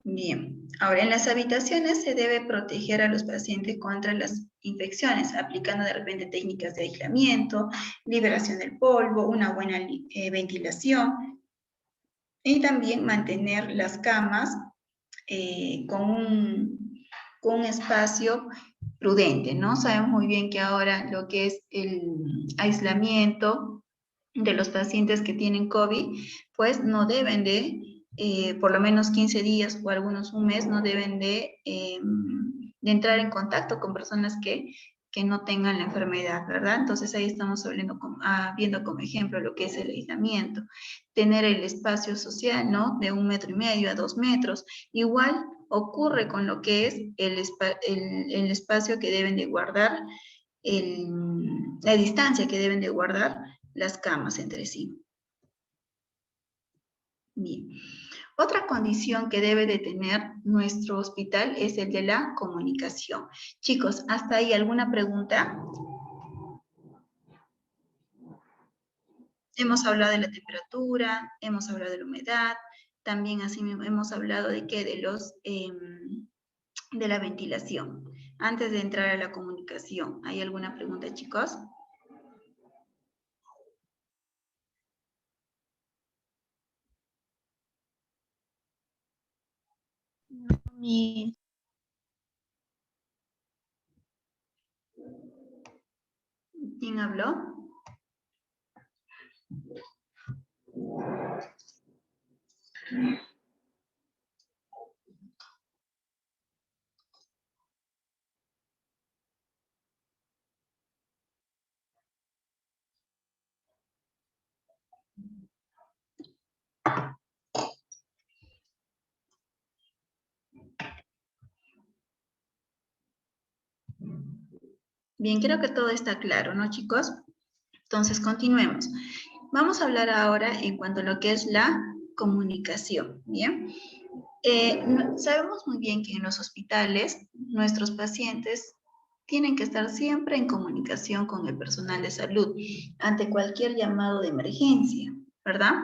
Bien, ahora en las habitaciones se debe proteger a los pacientes contra las infecciones, aplicando de repente técnicas de aislamiento, liberación del polvo, una buena ventilación y también mantener las camas con un espacio prudente, ¿no? Sabemos muy bien que ahora lo que es el aislamiento de los pacientes que tienen COVID, pues no deben de, por lo menos 15 días o algunos un mes, no deben de entrar en contacto con personas que no tengan la enfermedad, ¿verdad? Entonces ahí estamos viendo como ejemplo lo que es el aislamiento. Tener el espacio social, ¿no? De 1,5 metros a 2 metros. Igual ocurre con lo que es el espacio que deben de guardar, la distancia que deben de guardar las camas entre sí. Bien. Otra condición que debe de tener nuestro hospital es el de la comunicación. Chicos, ¿hasta ahí alguna pregunta? Hemos hablado de la temperatura, hemos hablado de la humedad, también así hemos hablado de qué, de la ventilación. Antes de entrar a la comunicación, ¿hay alguna pregunta, chicos? ¿Quién habló? Bien, creo que todo está claro, ¿no, chicos? Entonces, continuemos. Vamos a hablar ahora en cuanto a lo que es la comunicación, ¿bien? Sabemos muy bien que en los hospitales nuestros pacientes tienen que estar siempre en comunicación con el personal de salud ante cualquier llamado de emergencia, ¿verdad?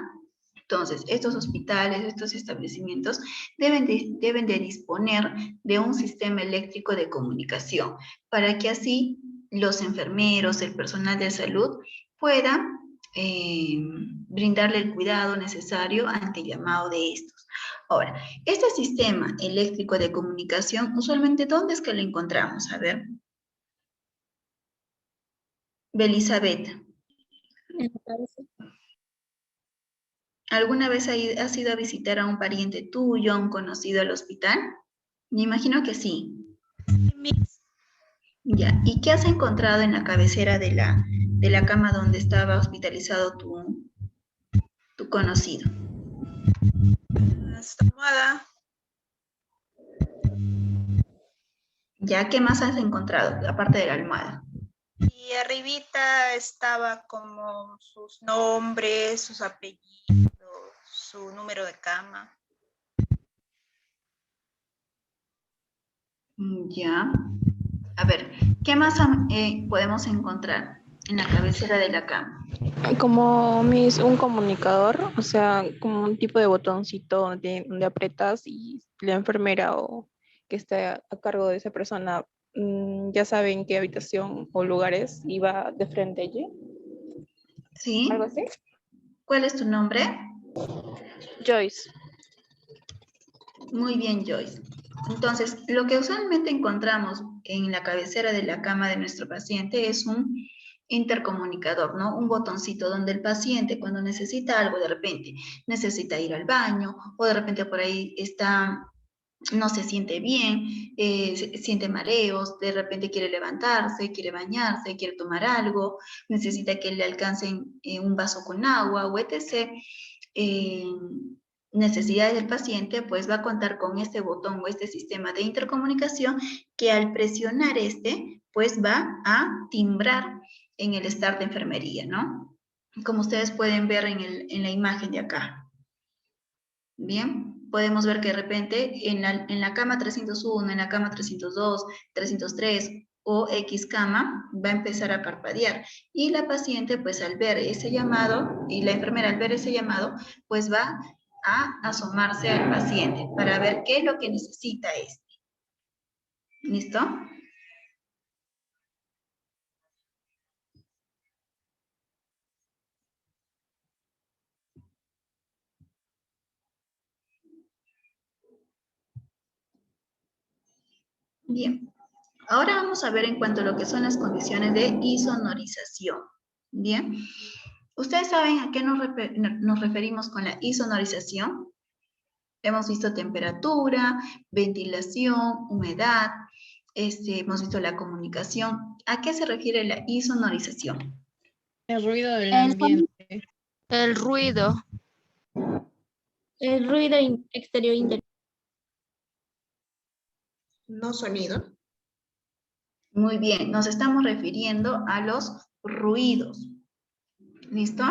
Entonces, estos hospitales, estos establecimientos deben de disponer de un sistema eléctrico de comunicación para que así los enfermeros, el personal de salud puedan brindarle el cuidado necesario ante el llamado de estos. Ahora, este sistema eléctrico de comunicación, usualmente, ¿dónde es que lo encontramos? A ver. Belizabeth. ¿Alguna vez has ido a visitar a un pariente tuyo, a un conocido al hospital? Me imagino que sí. Ya, ¿y qué has encontrado en la cabecera de la cama donde estaba hospitalizado tu conocido? Esta almohada. Ya, ¿qué más has encontrado, aparte de la almohada? Y arribita estaba como sus nombres, sus apellidos, su número de cama. Ya. A ver, ¿qué más podemos encontrar en la cabecera de la cama? Como un comunicador, o sea, como un tipo de botoncito donde aprietas y la enfermera o que está a cargo de esa persona ya sabe en qué habitación o lugares y va de frente allí. ¿Sí? ¿Algo así? ¿Cuál es tu nombre? Joyce. Muy bien, Joyce. Entonces, lo que usualmente encontramos en la cabecera de la cama de nuestro paciente es un intercomunicador, ¿no? Un botoncito donde el paciente, cuando necesita algo, de repente necesita ir al baño, o de repente por ahí no se siente bien, siente mareos, de repente quiere levantarse, quiere bañarse, quiere tomar algo, necesita que le alcancen un vaso con agua o etc. Necesidades del paciente, pues va a contar con este botón o este sistema de intercomunicación que al presionar pues va a timbrar en el start de enfermería, ¿no? Como ustedes pueden ver en la imagen de acá. Bien, podemos ver que de repente en la cama 301, en la cama 302, 303 o X cama va a empezar a parpadear y la paciente pues al ver ese llamado y la enfermera al ver ese llamado pues va a asomarse al paciente para ver qué es lo que necesita este. ¿Listo? Bien. Ahora vamos a ver en cuanto a lo que son las condiciones de insonorización. Bien. ¿Ustedes saben a qué nos referimos con la insonorización? Hemos visto temperatura, ventilación, humedad, hemos visto la comunicación. ¿A qué se refiere la insonorización? El ruido del ambiente. El ruido. El ruido exterior interior. No sonido. Muy bien, nos estamos refiriendo a los ruidos. ¿Listo?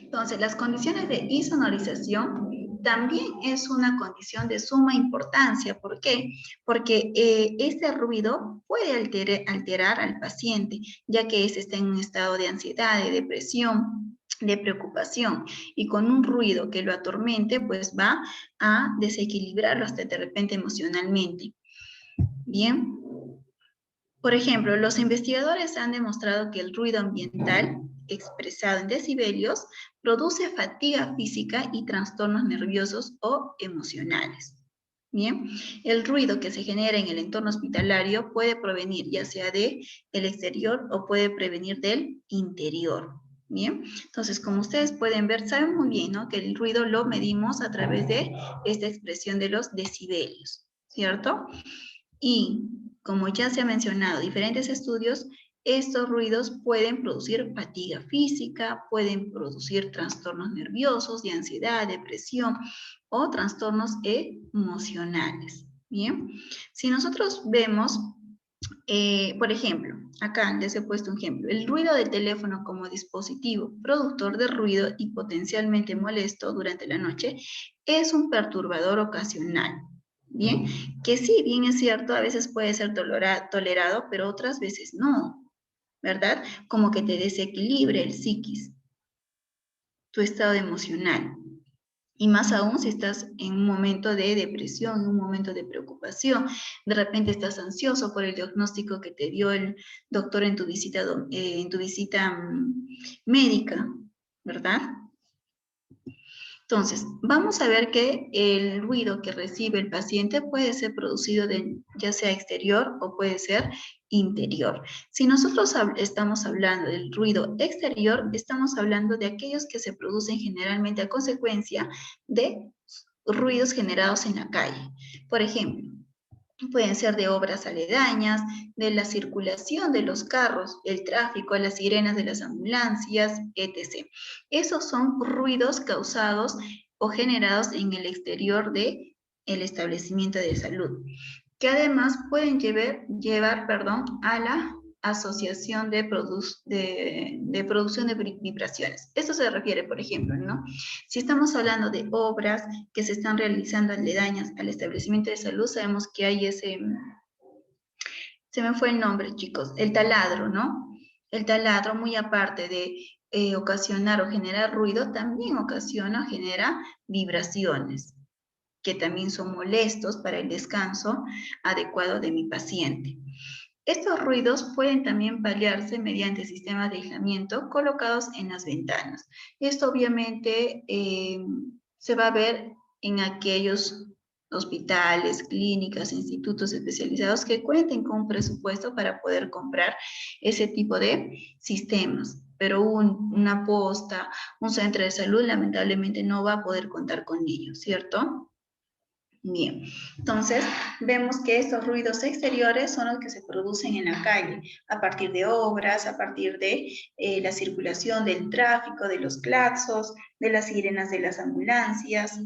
Entonces, las condiciones de insonorización también es una condición de suma importancia. ¿Por qué? Porque este ruido puede alterar al paciente, ya que éste está en un estado de ansiedad, de depresión, de preocupación, y con un ruido que lo atormente, pues va a desequilibrarlo hasta de repente emocionalmente. Bien. Por ejemplo, los investigadores han demostrado que el ruido ambiental, expresado en decibelios, produce fatiga física y trastornos nerviosos o emocionales. Bien, el ruido que se genera en el entorno hospitalario puede provenir ya sea del exterior o puede prevenir del interior. Bien, entonces como ustedes pueden ver, saben muy bien, ¿no? Que el ruido lo medimos a través de esta expresión de los decibelios, ¿cierto? Y como ya se ha mencionado, diferentes estudios, estos ruidos pueden producir fatiga física, pueden producir trastornos nerviosos, de ansiedad, depresión o trastornos emocionales. Bien, si nosotros vemos Por ejemplo, acá les he puesto un ejemplo. El ruido del teléfono como dispositivo productor de ruido y potencialmente molesto durante la noche es un perturbador ocasional. Bien, que sí, bien es cierto, a veces puede ser tolerado, pero otras veces no, ¿verdad? Como que te desequilibre el psiquis, tu estado emocional. Y más aún si estás en un momento de depresión, en un momento de preocupación, de repente estás ansioso por el diagnóstico que te dio el doctor en tu visita, médica, ¿verdad? Entonces, vamos a ver que el ruido que recibe el paciente puede ser producido ya sea exterior o puede ser interior. Si nosotros estamos hablando del ruido exterior, estamos hablando de aquellos que se producen generalmente a consecuencia de ruidos generados en la calle. Por ejemplo, pueden ser de obras aledañas, de la circulación de los carros, el tráfico, las sirenas de las ambulancias, etc. Esos son ruidos causados o generados en el exterior del establecimiento de salud, que además pueden llevar a la asociación de producción de vibraciones. Esto se refiere, por ejemplo, ¿no? Si estamos hablando de obras que se están realizando aledañas al establecimiento de salud, sabemos que hay se me fue el nombre, chicos, el taladro, ¿no? El taladro, muy aparte de ocasionar o generar ruido, también genera vibraciones, que también son molestos para el descanso adecuado de mi paciente. Estos ruidos pueden también paliarse mediante sistemas de aislamiento colocados en las ventanas. Esto obviamente se va a ver en aquellos hospitales, clínicas, institutos especializados que cuenten con un presupuesto para poder comprar ese tipo de sistemas. Pero una posta, un centro de salud, lamentablemente no va a poder contar con ellos, ¿cierto? Bien, entonces vemos que estos ruidos exteriores son los que se producen en la calle, a partir de obras, a partir de la circulación del tráfico, de los claxos, de las sirenas de las ambulancias,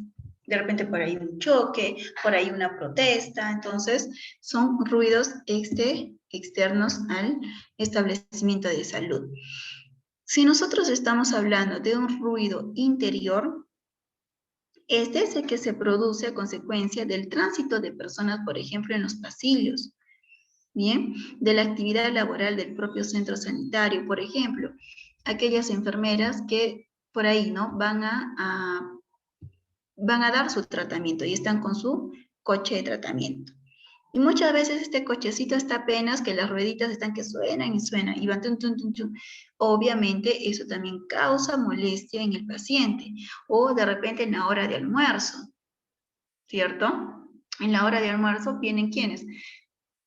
de repente por ahí un choque, por ahí una protesta, entonces son ruidos externos al establecimiento de salud. Si nosotros estamos hablando de un ruido interior, este es el que se produce a consecuencia del tránsito de personas, por ejemplo, en los pasillos, ¿bien? De la actividad laboral del propio centro sanitario, por ejemplo, aquellas enfermeras que por ahí, ¿no? Van a dar su tratamiento y están con su coche de tratamiento. Y muchas veces este cochecito está apenas que las rueditas están que suenan y suenan y van tum, tum, tum, tum. Obviamente eso también causa molestia en el paciente o de repente en la hora de almuerzo, ¿cierto? En la hora de almuerzo vienen ¿quiénes?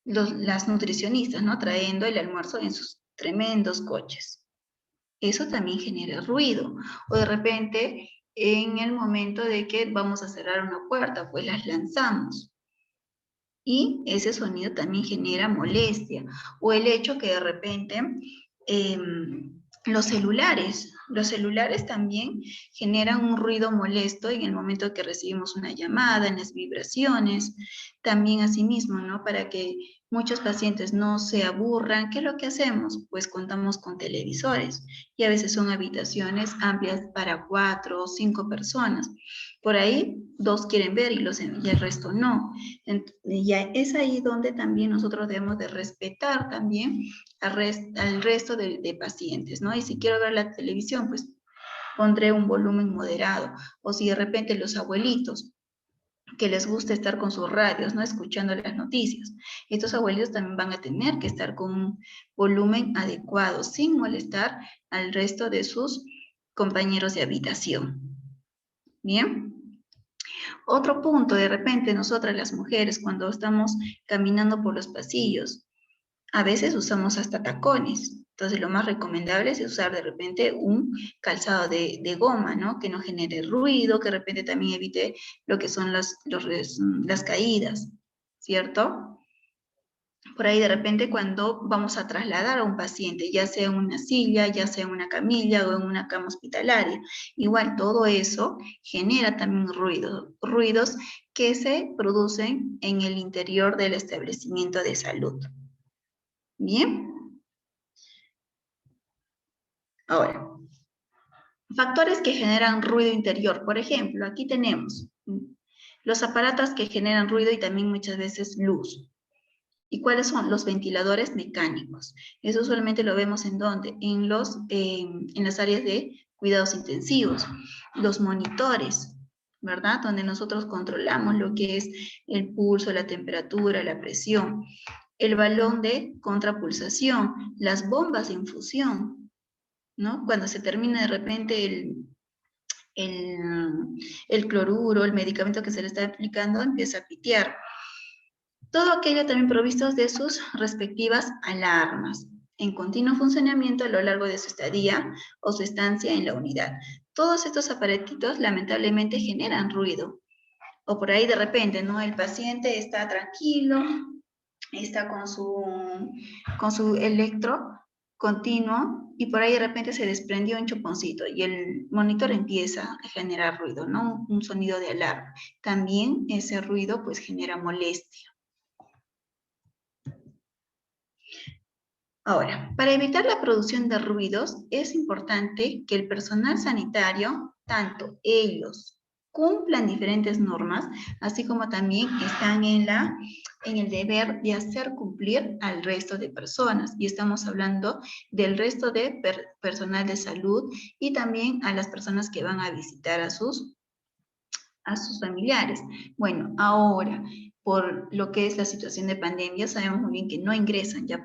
Las nutricionistas, ¿no? Trayendo el almuerzo en sus tremendos coches. Eso también genera ruido. O de repente en el momento de que vamos a cerrar una puerta, pues las lanzamos. Y ese sonido también genera molestia. O el hecho que de repente los celulares también generan un ruido molesto en el momento que recibimos una llamada, en las vibraciones. También asimismo, ¿no? Para que muchos pacientes no se aburran, ¿qué es lo que hacemos? Pues contamos con televisores y a veces son habitaciones amplias para 4 o 5 personas. Por ahí 2 quieren ver y el resto no. Y es ahí donde también nosotros debemos de respetar también al resto de pacientes, ¿no? Y si quiero ver la televisión, pues pondré un volumen moderado. O si de repente los abuelitos que les gusta estar con sus radios, ¿no? Escuchando las noticias. Estos abuelitos también van a tener que estar con un volumen adecuado, sin molestar al resto de sus compañeros de habitación. Bien. Otro punto, de repente nosotras las mujeres cuando estamos caminando por los pasillos, a veces usamos hasta tacones. Entonces lo más recomendable es usar de repente un calzado de goma, ¿no? Que no genere ruido, que de repente también evite lo que son las caídas, ¿cierto? Por ahí de repente cuando vamos a trasladar a un paciente, ya sea en una silla, ya sea en una camilla o en una cama hospitalaria, igual todo eso genera también ruidos que se producen en el interior del establecimiento de salud. Bien. Ahora, factores que generan ruido interior. Por ejemplo, aquí tenemos los aparatos que generan ruido y también muchas veces luz. ¿Y cuáles son? Los ventiladores mecánicos. Eso usualmente lo vemos en ¿dónde? En las áreas de cuidados intensivos. Los monitores, ¿verdad? Donde nosotros controlamos lo que es el pulso, la temperatura, la presión. El balón de contrapulsación, las bombas de infusión, ¿no? Cuando se termina de repente el cloruro, el medicamento que se le está aplicando, empieza a pitear. Todo aquello también provistos de sus respectivas alarmas, en continuo funcionamiento a lo largo de su estadía o su estancia en la unidad. Todos estos aparatitos lamentablemente generan ruido. O por ahí de repente, ¿no? El paciente está tranquilo, está con su electro continuo y por ahí de repente se desprendió un chuponcito y el monitor empieza a generar ruido, ¿no? Un sonido de alarma. También ese ruido pues genera molestia. Ahora, para evitar la producción de ruidos, es importante que el personal sanitario, tanto ellos, cumplan diferentes normas, así como también están en el deber de hacer cumplir al resto de personas. Y estamos hablando del resto de personal de salud y también a las personas que van a visitar a sus familiares. Bueno, ahora, por lo que es la situación de pandemia, sabemos muy bien que no ingresan ya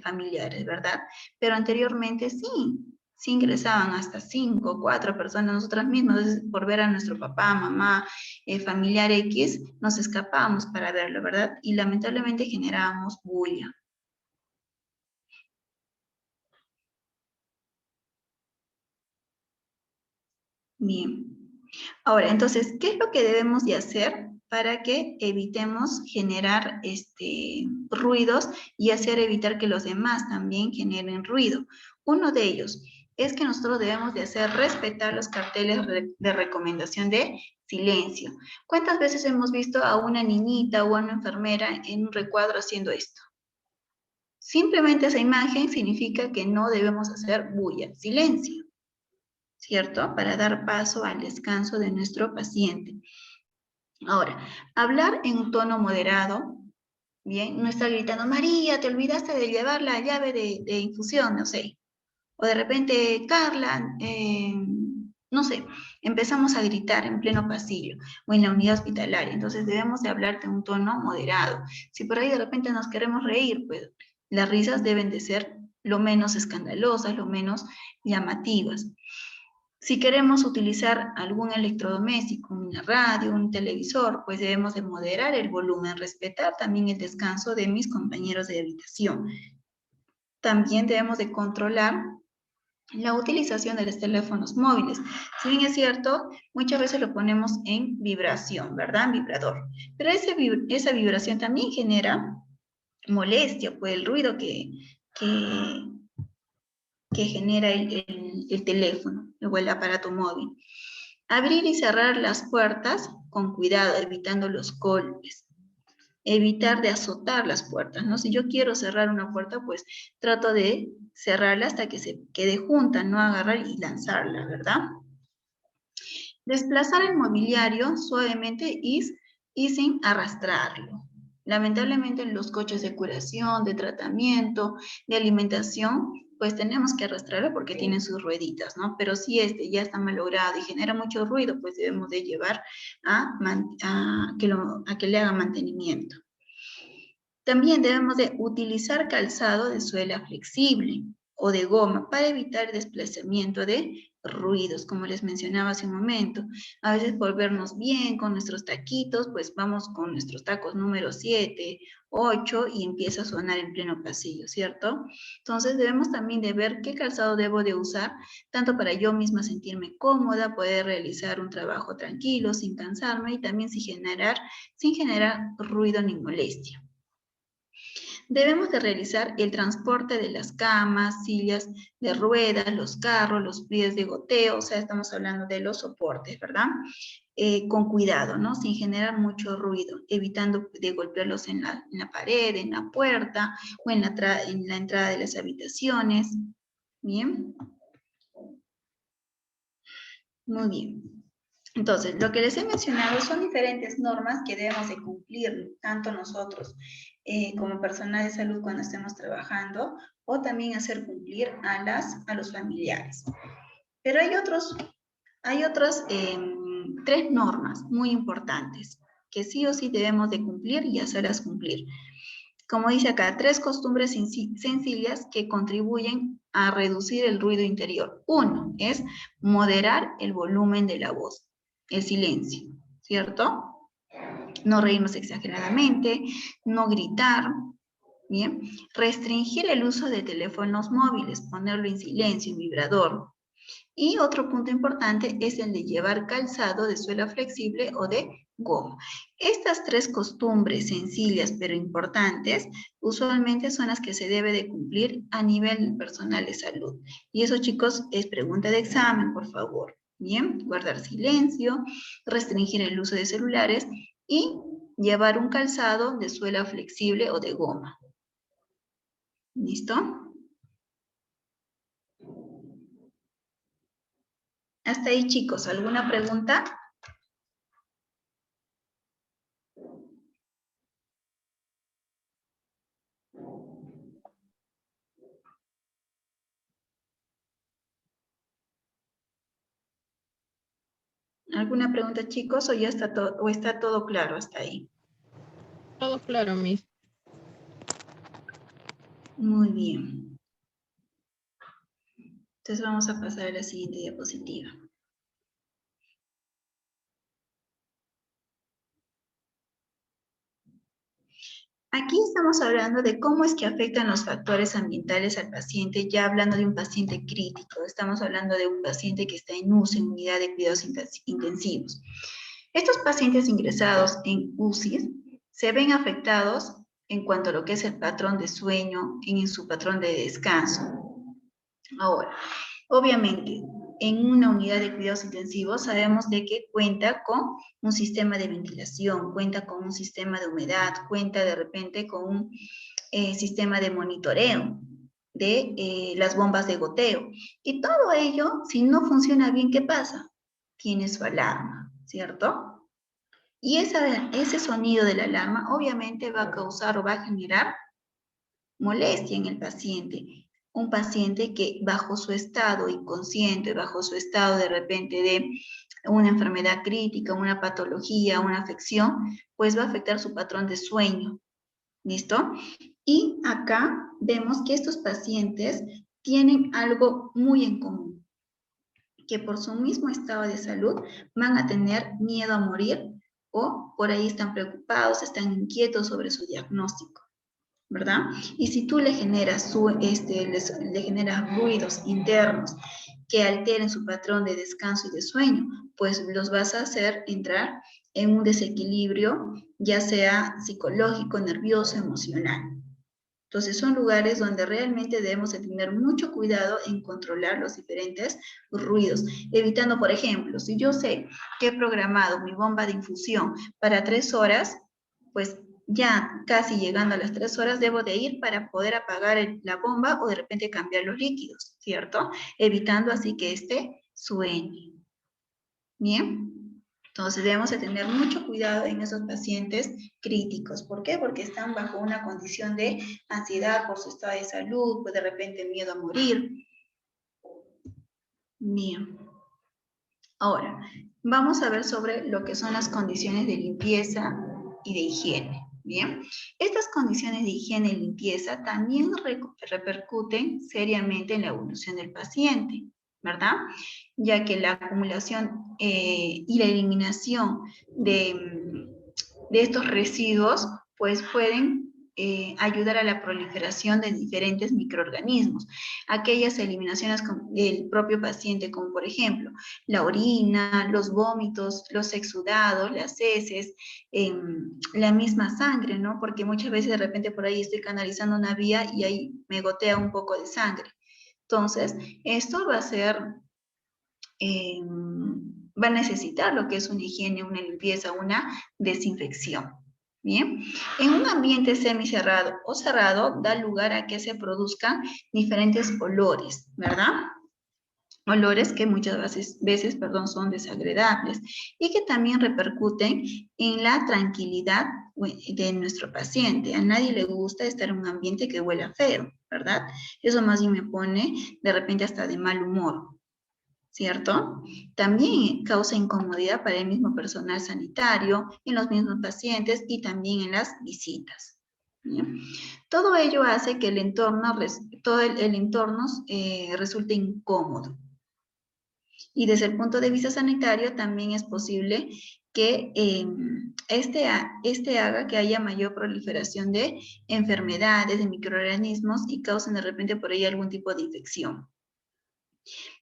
familiares, ¿verdad? Pero anteriormente sí ingresaban hasta 5, 4 personas, nosotras mismas, entonces, por ver a nuestro papá, mamá, familiar X, nos escapábamos para verlo, ¿verdad? Y lamentablemente generábamos bulla. Bien. Ahora, entonces, ¿qué es lo que debemos de hacer para que evitemos generar ruidos y hacer evitar que los demás también generen ruido? Uno de ellos es que nosotros debemos de hacer respetar los carteles de recomendación de silencio. ¿Cuántas veces hemos visto a una niñita o a una enfermera en un recuadro haciendo esto? Simplemente esa imagen significa que no debemos hacer bulla, silencio, ¿cierto? Para dar paso al descanso de nuestro paciente. Ahora, hablar en un tono moderado, bien, no estar gritando, María, te olvidaste de llevar la llave de infusión, no sé. O de repente, Carla, no sé, empezamos a gritar en pleno pasillo o en la unidad hospitalaria. Entonces debemos de hablar de un tono moderado. Si por ahí de repente nos queremos reír, pues las risas deben de ser lo menos escandalosas, lo menos llamativas. Si queremos utilizar algún electrodoméstico, una radio, un televisor, pues debemos de moderar el volumen, respetar también el descanso de mis compañeros de habitación. También debemos de controlar la utilización de los teléfonos móviles. Si bien es cierto, muchas veces lo ponemos en vibración, ¿verdad? Vibrador. Pero esa vibración también genera molestia, pues el ruido que genera el teléfono o el aparato móvil. Abrir y cerrar las puertas con cuidado, evitando los golpes. Evitar de azotar las puertas, ¿no? Si yo quiero cerrar una puerta, pues trato de cerrarla hasta que se quede junta, no agarrar y lanzarla, ¿verdad? Desplazar el mobiliario suavemente y sin arrastrarlo. Lamentablemente en los coches de curación, de tratamiento, de alimentación, pues tenemos que arrastrarlo porque tienen sus rueditas, ¿no? Pero si ya está malogrado y genera mucho ruido, pues debemos de llevar a que le haga mantenimiento. También debemos de utilizar calzado de suela flexible o de goma para evitar el desplazamiento de ruidos, como les mencionaba hace un momento. A veces por vernos bien con nuestros taquitos, pues vamos con nuestros tacos número 7, 8 y empieza a sonar en pleno pasillo, ¿cierto? Entonces debemos también de ver qué calzado debo de usar, tanto para yo misma sentirme cómoda, poder realizar un trabajo tranquilo, sin cansarme y también sin generar ruido ni molestia. Debemos de realizar el transporte de las camas, sillas de ruedas, los carros, los pies de goteo, o sea, estamos hablando de los soportes, ¿verdad? Con cuidado, ¿no? Sin generar mucho ruido, evitando de golpearlos en la pared, en la puerta o en la entrada de las habitaciones. Bien. Muy bien. Entonces, lo que les he mencionado son diferentes normas que debemos de cumplir, tanto nosotros como personal de salud cuando estemos trabajando, o también hacer cumplir a los familiares. Pero hay otras 3 normas muy importantes que sí o sí debemos de cumplir y hacerlas cumplir. Como dice acá, 3 costumbres sencillas que contribuyen a reducir el ruido interior. 1 es moderar el volumen de la voz, el silencio, ¿cierto? No reírnos exageradamente, no gritar, ¿bien? Restringir el uso de teléfonos móviles, ponerlo en silencio, en vibrador. Y otro punto importante es el de llevar calzado de suela flexible o de goma. Estas 3 costumbres sencillas pero importantes usualmente son las que se debe de cumplir a nivel personal de salud. Y eso, chicos, es pregunta de examen, por favor. Bien, guardar silencio, restringir el uso de celulares y llevar un calzado de suela flexible o de goma. ¿Listo? Hasta ahí, chicos. ¿Alguna pregunta? ¿Alguna pregunta, chicos? ¿O ya está todo, o está todo claro hasta ahí? Todo claro, Miss. Muy bien. Entonces vamos a pasar a la siguiente diapositiva. Aquí estamos hablando de cómo es que afectan los factores ambientales al paciente, ya hablando de un paciente crítico. Estamos hablando de un paciente que está en UCI, en unidad de cuidados intensivos. Estos pacientes ingresados en UCI se ven afectados en cuanto a lo que es el patrón de sueño, en su patrón de descanso. Ahora, obviamente, en una unidad de cuidados intensivos sabemos de que cuenta con un sistema de ventilación, cuenta con un sistema de humedad, cuenta de repente con un sistema de monitoreo de las bombas de goteo. Y todo ello, si no funciona bien, ¿qué pasa? Tiene su alarma, ¿cierto? Y ese sonido de la alarma obviamente va a causar o va a generar molestia en el paciente. Un paciente que bajo su estado inconsciente, bajo su estado de repente de una enfermedad crítica, una patología, una afección, pues va a afectar su patrón de sueño. ¿Listo? Y acá vemos que estos pacientes tienen algo muy en común, que por su mismo estado de salud van a tener miedo a morir o por ahí están preocupados, están inquietos sobre su diagnóstico, ¿verdad? Y si tú le generas, le generas ruidos internos que alteren su patrón de descanso y de sueño, pues los vas a hacer entrar en un desequilibrio, ya sea psicológico, nervioso, emocional. Entonces son lugares donde realmente debemos de tener mucho cuidado en controlar los diferentes ruidos, evitando, por ejemplo, si yo sé que he programado mi bomba de infusión para 3 horas, pues ya casi llegando a las 3 horas debo de ir para poder apagar la bomba o de repente cambiar los líquidos, ¿cierto? Evitando así que éste sueñe. Bien. Entonces debemos de tener mucho cuidado en esos pacientes críticos. ¿Por qué? Porque están bajo una condición de ansiedad por su estado de salud, pues de repente miedo a morir. Bien. Ahora, vamos a ver sobre lo que son las condiciones de limpieza y de higiene. Bien. Estas condiciones de higiene y limpieza también repercuten seriamente en la evolución del paciente, ¿verdad? Ya que la acumulación y la eliminación de estos residuos, pues pueden ayudar a la proliferación de diferentes microorganismos. Aquellas eliminaciones del propio paciente, como por ejemplo la orina, los vómitos, los exudados, las heces, la misma sangre, ¿no? Porque muchas veces de repente por ahí estoy canalizando una vía y ahí me gotea un poco de sangre. Entonces, esto va a ser, va a necesitar lo que es una higiene, una limpieza, una desinfección. Bien, en un ambiente semicerrado o cerrado da lugar a que se produzcan diferentes olores, ¿verdad? Olores que muchas veces son desagradables y que también repercuten en la tranquilidad de nuestro paciente. A nadie le gusta estar en un ambiente que huela feo, ¿verdad? Eso más bien me pone de repente hasta de mal humor, ¿cierto? También causa incomodidad para el mismo personal sanitario, en los mismos pacientes y también en las visitas. ¿Bien? Todo ello hace que el entorno, resulte incómodo. Y desde el punto de vista sanitario también es posible que este haga que haya mayor proliferación de enfermedades, de microorganismos y causen de repente por ahí algún tipo de infección.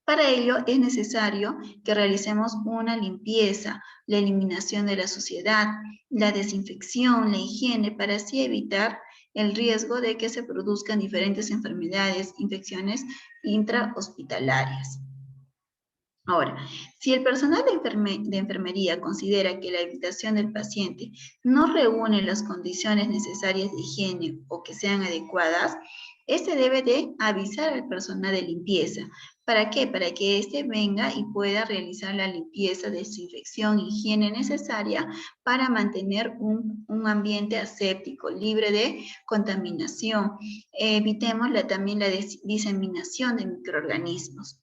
Para ello es necesario que realicemos una limpieza, la eliminación de la suciedad, la desinfección, la higiene, para así evitar el riesgo de que se produzcan diferentes enfermedades, infecciones intrahospitalarias. Ahora, si el personal de enfermería considera que la habitación del paciente no reúne las condiciones necesarias de higiene o que sean adecuadas, este debe de avisar al personal de limpieza. ¿Para qué? Para que éste venga y pueda realizar la limpieza, desinfección, higiene necesaria para mantener un ambiente aséptico, libre de contaminación. Evitemos también la diseminación de microorganismos.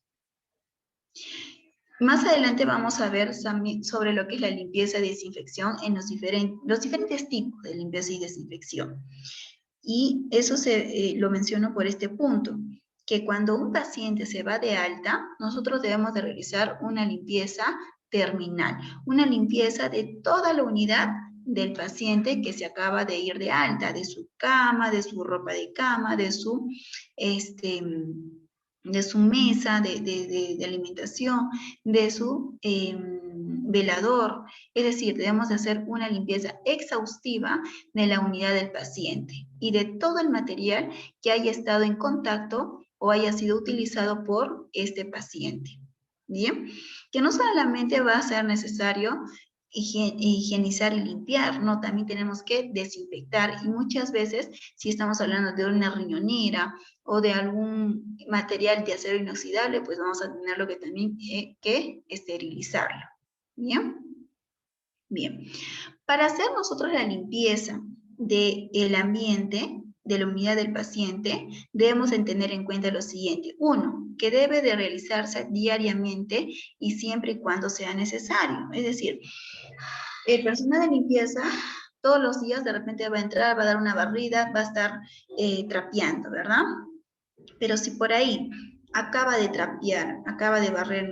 Más adelante vamos a ver sobre lo que es la limpieza y desinfección en los diferentes tipos de limpieza y desinfección. Y eso lo menciono por este punto, que cuando un paciente se va de alta, nosotros debemos de realizar una limpieza terminal, una limpieza de toda la unidad del paciente que se acaba de ir de alta, de su cama, de su ropa de cama, de su mesa de alimentación, de su velador. Es decir, debemos de hacer una limpieza exhaustiva de la unidad del paciente y de todo el material que haya estado en contacto o haya sido utilizado por este paciente. Bien, que no solamente va a ser necesario higienizar y limpiar, no, también tenemos que desinfectar y muchas veces si estamos hablando de una riñonera o de algún material de acero inoxidable, pues vamos a tenerlo que también que esterilizarlo. ¿Bien? Bien. Para hacer nosotros la limpieza del ambiente, de la unidad del paciente, debemos de tener en cuenta lo siguiente. Uno, que debe de realizarse diariamente y siempre y cuando sea necesario. Es decir, el personal de limpieza todos los días de repente va a entrar, va a dar una barrida, va a estar trapeando, ¿verdad? Pero si por ahí acaba de trapear, acaba de barrer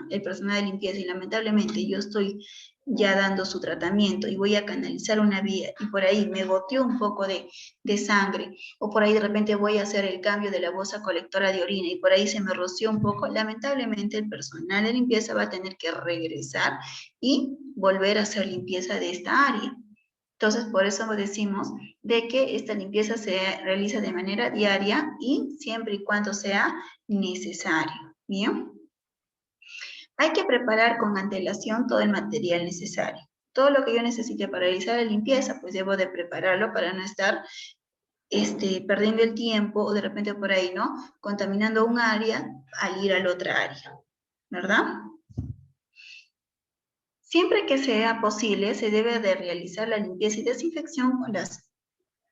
el personal de limpieza y lamentablemente yo estoy ya dando su tratamiento y voy a canalizar una vía y por ahí me goteó un poco de sangre o por ahí de repente voy a hacer el cambio de la bolsa colectora de orina y por ahí se me roció un poco, lamentablemente el personal de limpieza va a tener que regresar y volver a hacer limpieza de esta área. Entonces, por eso decimos de que esta limpieza se realiza de manera diaria y siempre y cuando sea necesario. ¿Bien? Hay que preparar con antelación todo el material necesario. Todo lo que yo necesite para realizar la limpieza, pues debo de prepararlo para no estar perdiendo el tiempo o de repente por ahí, ¿no? Contaminando un área al ir a la otra área, ¿verdad? Siempre que sea posible, se debe de realizar la limpieza y desinfección con las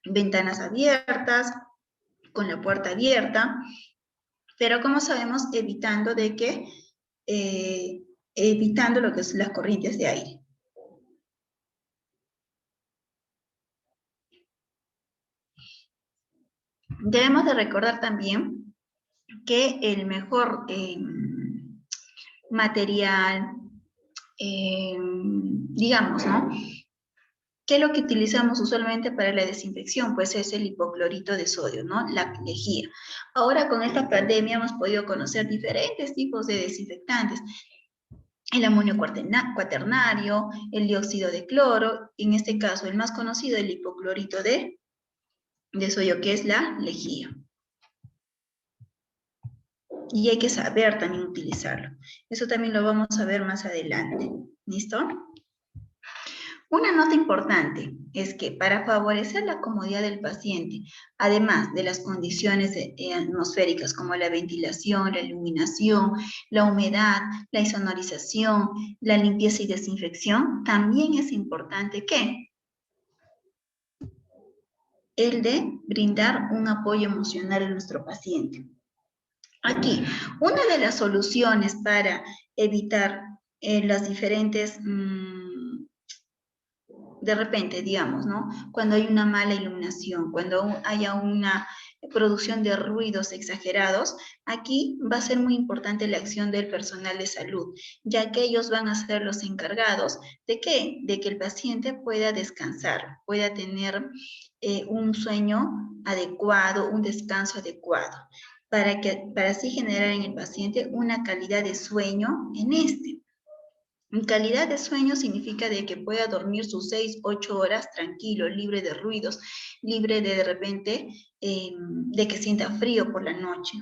ventanas abiertas, con la puerta abierta, pero como sabemos, evitando lo que son las corrientes de aire. Debemos de recordar también que el mejor material, digamos, ¿no? ¿Qué es lo que utilizamos usualmente para la desinfección? Pues es el hipoclorito de sodio, ¿no? La lejía. Ahora con esta pandemia hemos podido conocer diferentes tipos de desinfectantes. El amonio cuaternario, el dióxido de cloro, en este caso el más conocido, el hipoclorito de sodio, que es la lejía. Y hay que saber también utilizarlo. Eso también lo vamos a ver más adelante. ¿Listo? Una nota importante es que para favorecer la comodidad del paciente, además de las condiciones atmosféricas como la ventilación, la iluminación, la humedad, la insonorización, la limpieza y desinfección, también es importante que el de brindar un apoyo emocional a nuestro paciente. Aquí, una de las soluciones para evitar las diferentes de repente, digamos, ¿no? Cuando hay una mala iluminación, cuando haya una producción de ruidos exagerados, aquí va a ser muy importante la acción del personal de salud, ya que ellos van a ser los encargados ¿de qué? De que el paciente pueda descansar, pueda tener un sueño adecuado, un descanso adecuado, para así generar en el paciente una calidad de sueño en este. Calidad de sueño significa de que pueda dormir sus 6, 8 horas tranquilo, libre de ruidos, libre de repente de que sienta frío por la noche.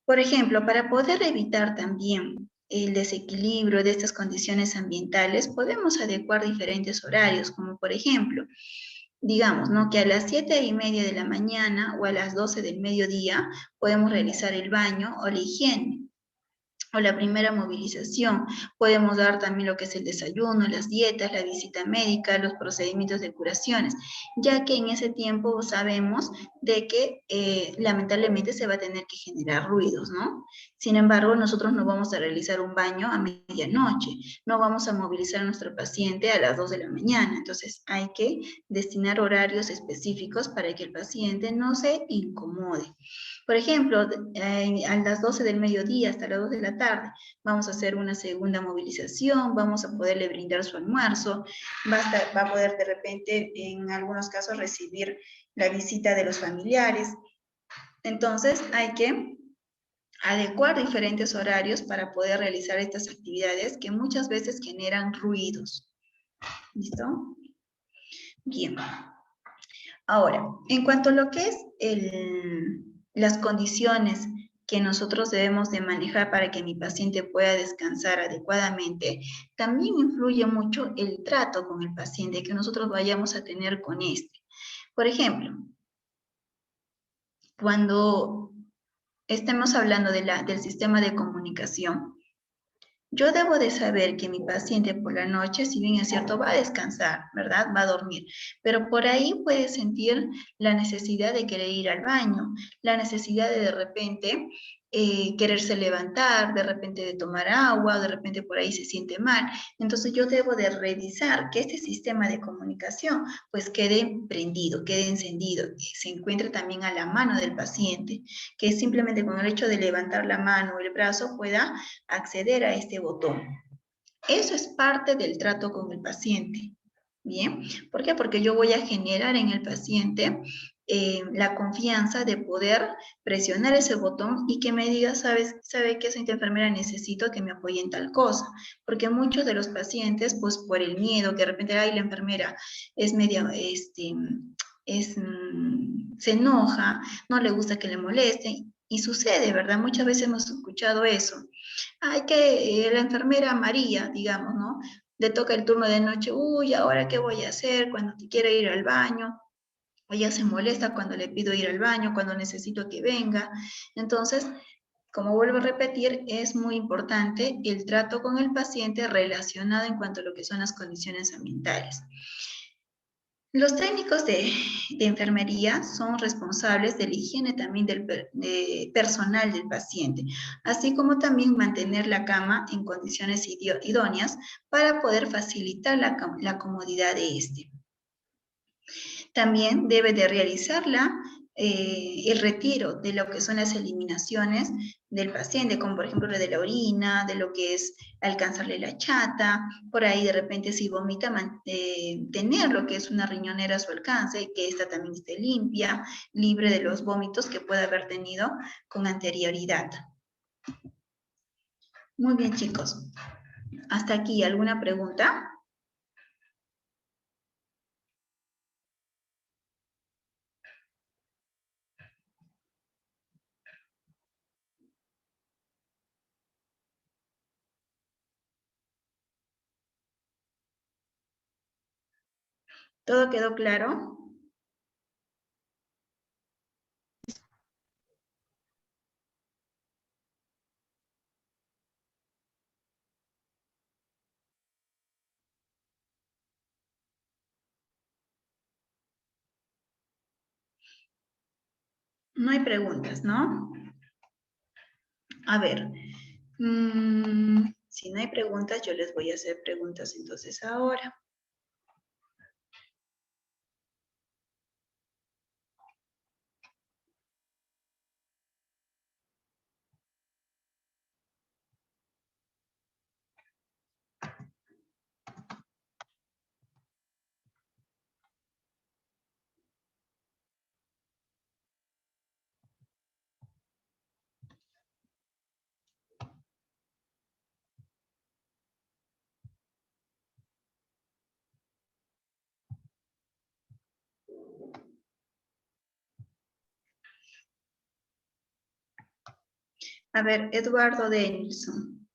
Por ejemplo, para poder evitar también el desequilibrio de estas condiciones ambientales, podemos adecuar diferentes horarios, como por ejemplo, digamos, ¿no? Que a las 7:30 de la mañana o a las 12 del mediodía podemos realizar el baño o la higiene, o la primera movilización. Podemos dar también lo que es el desayuno, las dietas, la visita médica, los procedimientos de curaciones, ya que en ese tiempo sabemos de que lamentablemente se va a tener que generar ruidos, ¿no? Sin embargo, nosotros no vamos a realizar un baño a medianoche, no vamos a movilizar a nuestro paciente a las 2 de la mañana, entonces hay que destinar horarios específicos para que el paciente no se incomode. Por ejemplo, a las 12 del mediodía hasta las 2 de la tarde, vamos a hacer una segunda movilización, vamos a poderle brindar su almuerzo, va a poder de repente, en algunos casos, recibir la visita de los familiares. Entonces, hay que adecuar diferentes horarios para poder realizar estas actividades que muchas veces generan ruidos. ¿Listo? Bien. Ahora, en cuanto a lo que es las condiciones que nosotros debemos de manejar para que mi paciente pueda descansar adecuadamente, también influye mucho el trato con el paciente que nosotros vayamos a tener con este. Por ejemplo, cuando estemos hablando del sistema de comunicación, yo debo de saber que mi paciente por la noche, si bien es cierto, va a descansar, ¿verdad? Va a dormir, pero por ahí puede sentir la necesidad de querer ir al baño, la necesidad de repente quererse levantar, de repente de tomar agua, de repente por ahí se siente mal. Entonces yo debo de revisar que este sistema de comunicación pues quede prendido, quede encendido, que se encuentre también a la mano del paciente, que simplemente con el hecho de levantar la mano o el brazo pueda acceder a este botón. Eso es parte del trato con el paciente. ¿Bien? ¿Por qué? Porque yo voy a generar en el paciente la confianza de poder presionar ese botón y que me diga, sabe que soy enfermera, necesito que me apoye en tal cosa. Porque muchos de los pacientes, pues por el miedo, que de repente, ay, la enfermera es media, se enoja, no le gusta que le molesten. Y sucede, ¿verdad? Muchas veces hemos escuchado eso. Ay, que la enfermera María, digamos, ¿no? Le toca el turno de noche, uy, ¿ahora qué voy a hacer cuando quiere ir al baño? O ella se molesta cuando le pido ir al baño, cuando necesito que venga. Entonces, como vuelvo a repetir, es muy importante el trato con el paciente relacionado en cuanto a lo que son las condiciones ambientales. Los técnicos de enfermería son responsables de la higiene también del personal del paciente, así como también mantener la cama en condiciones idóneas para poder facilitar la comodidad de este. También debe de realizar el retiro de lo que son las eliminaciones del paciente, como por ejemplo lo de la orina, de lo que es alcanzarle la chata, por ahí de repente si vomita, tener lo que es una riñonera a su alcance, que esta también esté limpia, libre de los vómitos que pueda haber tenido con anterioridad. Muy bien, chicos. Hasta aquí, ¿alguna pregunta? ¿Todo quedó claro? No hay preguntas, ¿no? A ver, si no hay preguntas, yo les voy a hacer preguntas entonces ahora. A ver, Eduardo Denilson.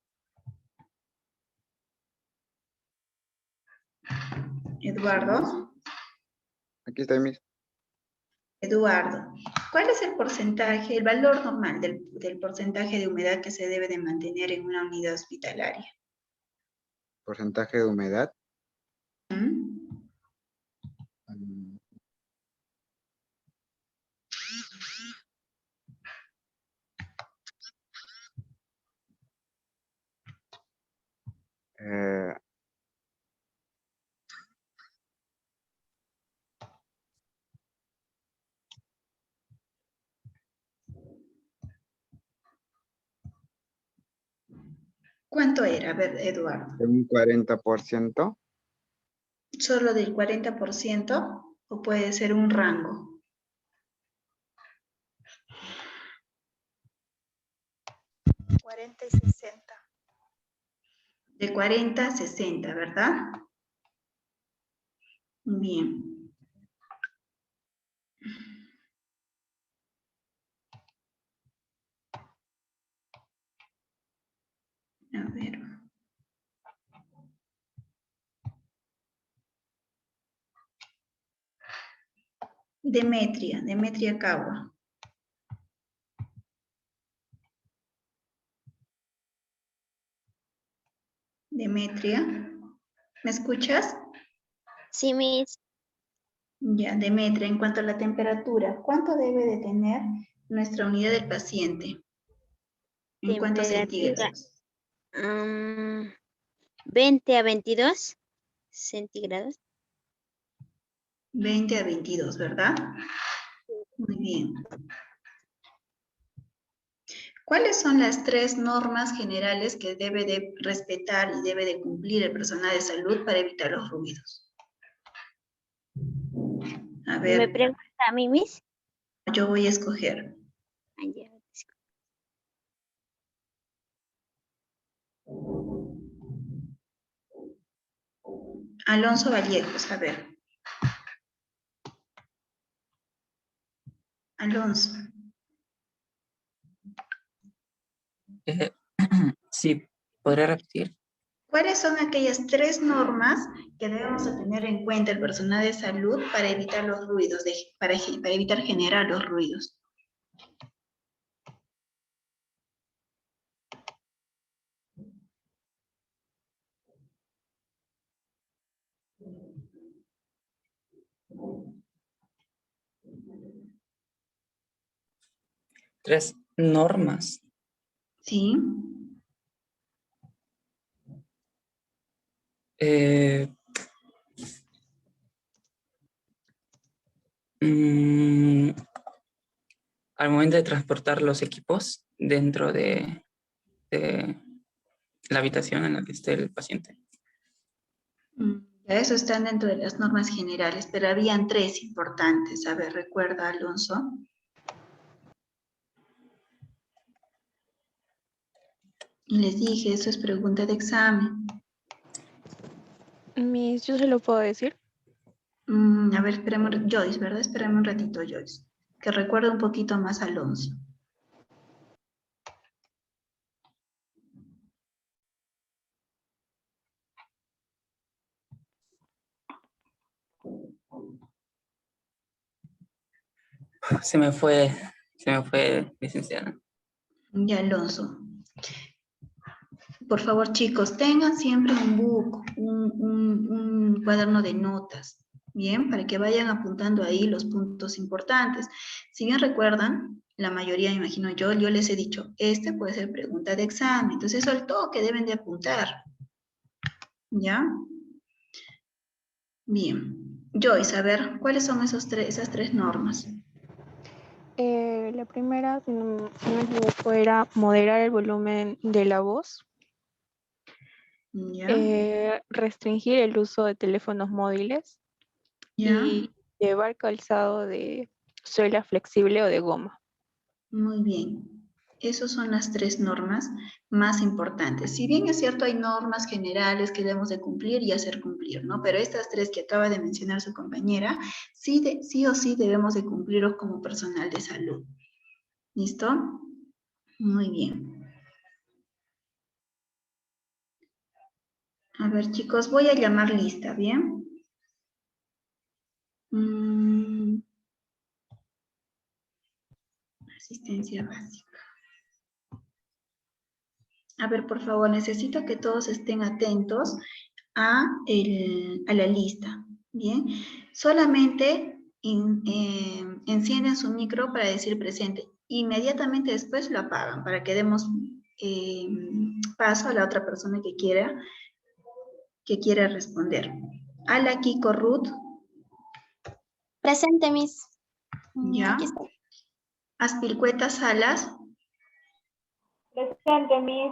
Eduardo. Aquí está, Miss. Eduardo, ¿cuál es el porcentaje, el valor normal del porcentaje de humedad que se debe de mantener en una unidad hospitalaria? Porcentaje de humedad. ¿Mm? Eh, ¿Cuánto era? A ver, Eduardo. de un 40%. ¿Solo del 40% o puede ser un rango? ¿40 y 60? De 40 a 60, ¿verdad? Bien. A ver. Demetria Cagua. Demetria, ¿me escuchas? Sí, Miss. Ya, Demetria, en cuanto a la temperatura, ¿cuánto debe de tener nuestra unidad del paciente? ¿En cuántos Temperatura. centígrados? 20 a 22 centígrados. 20 a 22, ¿verdad? Muy bien. ¿Cuáles son las 3 normas generales que debe de respetar y debe de cumplir el personal de salud para evitar los ruidos? A ver. ¿Me pregunta a mí, Miss? Yo voy a escoger. Alonso Vallejos, a ver. Alonso. Sí, ¿podría repetir? ¿Cuáles son aquellas 3 normas que debemos de tener en cuenta el personal de salud para evitar los ruidos, para evitar generar los ruidos? Tres normas. Sí. al momento de transportar los equipos dentro de la habitación en la que esté el paciente. Ya eso están dentro de las normas generales, pero habían 3 importantes. A ver, ¿recuerda, Alonso? Y les dije, eso es pregunta de examen. Miss, yo se lo puedo decir. A ver, esperemos, Joyce, ¿verdad? Esperemos un ratito, Joyce. Que recuerde un poquito más a Alonso. Se me fue, licenciada. Ya, Alonso. Por favor, chicos, tengan siempre un book, un cuaderno de notas, ¿bien? Para que vayan apuntando ahí los puntos importantes. Si bien recuerdan, la mayoría, me imagino yo les he dicho, este puede ser pregunta de examen, entonces eso es todo que deben de apuntar. ¿Ya? Bien. Joyce, a ver, ¿cuáles son esas 3 normas? La primera, si no me equivoco, era moderar el volumen de la voz. ¿Ya? Restringir el uso de teléfonos móviles. ¿Ya? Y llevar calzado de suela flexible o de goma. Muy bien. Esas son las 3 normas más importantes. Si bien es cierto, hay normas generales que debemos de cumplir y hacer cumplir, ¿no? Pero estas 3 que acaba de mencionar su compañera, sí o sí debemos de cumplirlos como personal de salud. ¿Listo? Muy bien. A ver, chicos, voy a llamar lista, ¿bien? Asistencia básica. A ver, por favor, necesito que todos estén atentos a la lista, ¿bien? Solamente encienden su micro para decir presente. Inmediatamente después lo apagan para que demos paso a la otra persona que quiera responder. Ala Kiko Ruth. Presente, Miss. Ya. Aquí estoy. Aspilcueta Salas. Presente, Miss.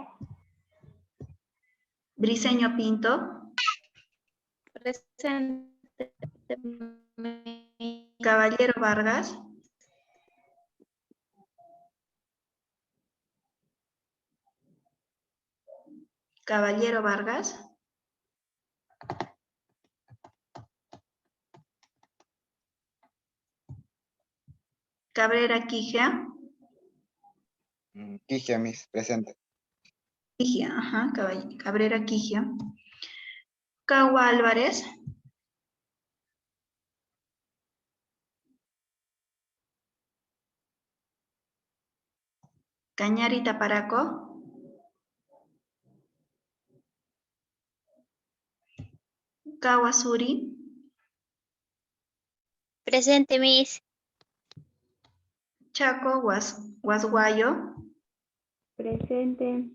Briseño Pinto. Presente. Caballero Vargas. Caballero Vargas. Cabrera Quijia. Quijia, Miss, presente. Quijia, ajá, Cabrera Quijia. Cagua Álvarez. Cañari Taparaco. Kawasuri. Presente, Miss. Chaco Guasguayo. Presente.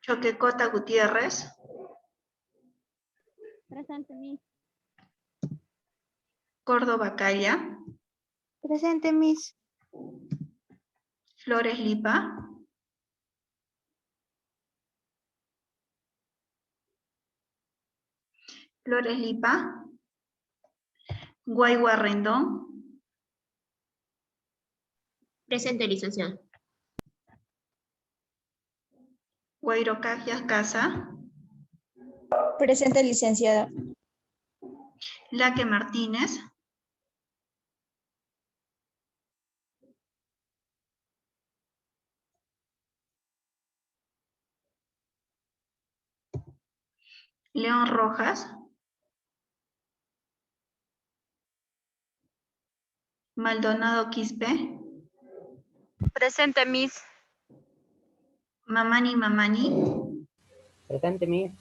Choquecota Gutiérrez. Presente, Miss. Córdoba Calla. Presente, Miss. Flores Lipa. Flores Lipa. Guaygua Rendón. Presente, licenciada. Guairo Cajias Casa. Presente, licenciada. Laque Martínez. León Rojas. Maldonado Quispe. Presente, Miss. Mamani Mamani. Presente, Miss.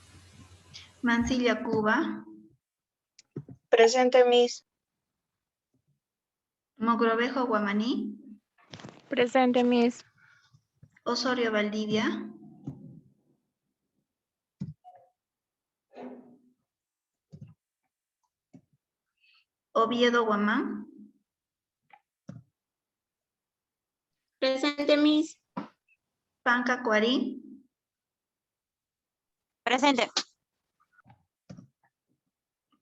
Mansilla Cuba. Presente, Miss. Mogrovejo Guamaní. Presente, Miss. Osorio Valdivia. Oviedo Guamán. Presente, Miss. Panca Cuarí. Presente.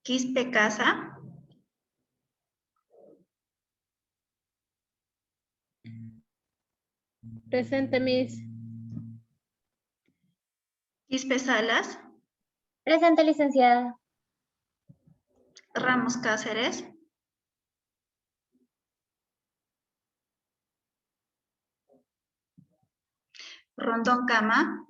Quispe Casa. Presente, Miss. Quispe Salas. Presente, licenciada. Ramos Cáceres. Rondón Cama.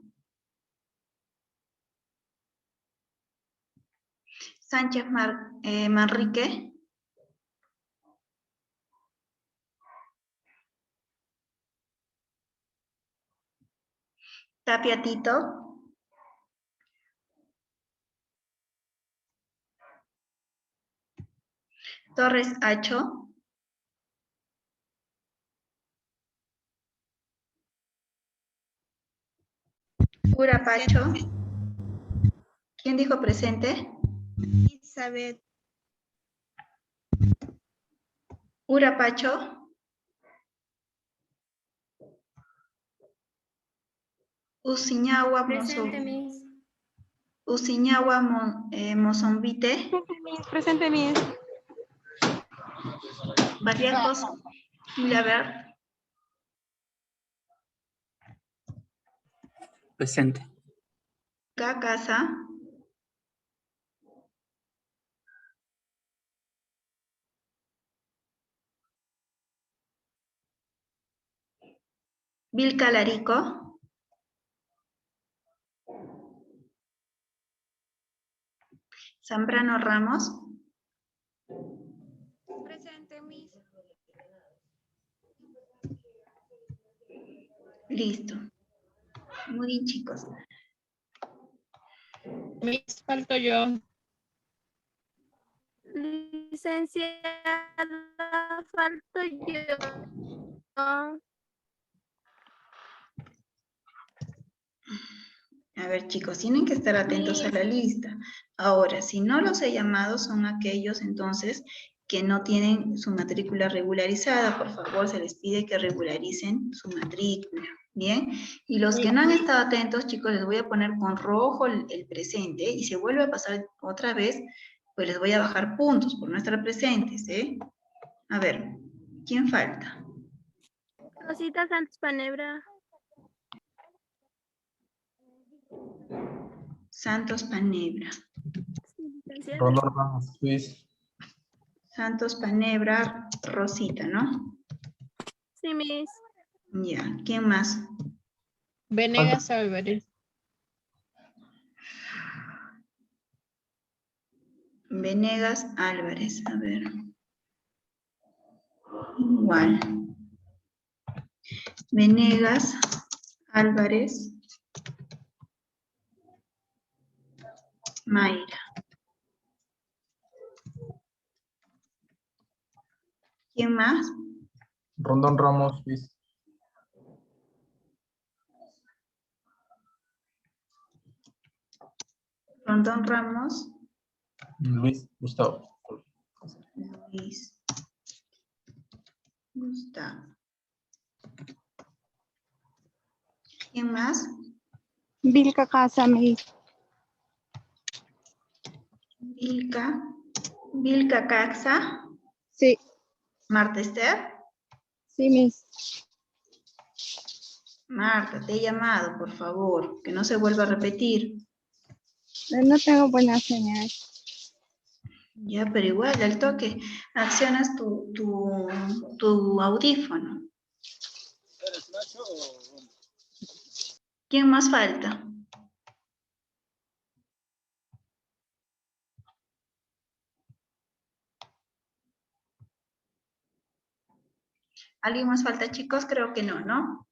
Sánchez Manrique. Tapia Tito. Torres Acho. Urapacho. ¿Quién dijo presente? Elizabeth. Urapacho. Usiñahua Presente, Miss. Usiñahua Mozombite. Presente, Miss. Vallejos Milaver. Presente. Casa. Vilca Larico. Zambrano Ramos. Presente, Miss. Listo. Muy bien, chicos. Miss, falto yo. Licenciada, falto yo. A ver, chicos, tienen que estar atentos a la lista. Ahora, si no los he llamado, son aquellos entonces que no tienen su matrícula regularizada. Por favor, se les pide que regularicen su matrícula. ¿Bien? Y los que no han estado atentos, chicos, les voy a poner con rojo el presente y si vuelve a pasar otra vez, pues les voy a bajar puntos por no estar presentes, ¿eh? A ver, ¿quién falta? Rosita Santos Panebra. Santos Panebra. Licenciada. Rondón Ramos, Luis. Santos Panebra, Rosita, ¿no? Sí, Miss. Ya, ¿quién más? Venegas Álvarez. Venegas Álvarez, a ver. Igual. Venegas Álvarez. Mayra. ¿Quién más? Rondón Ramos, Luis. Rondón Ramos. Luis Gustavo. Luis Gustavo. ¿Quién más? Vilca Casa, Miss. Vilca Caxa. Sí. Marta Esther. Sí, Miss. Marta, te he llamado, por favor, que no se vuelva a repetir. No tengo buena señal. Ya, pero igual, al toque, accionas tu audífono. ¿Quién más falta? ¿Alguien más falta, chicos? Creo que no, ¿no?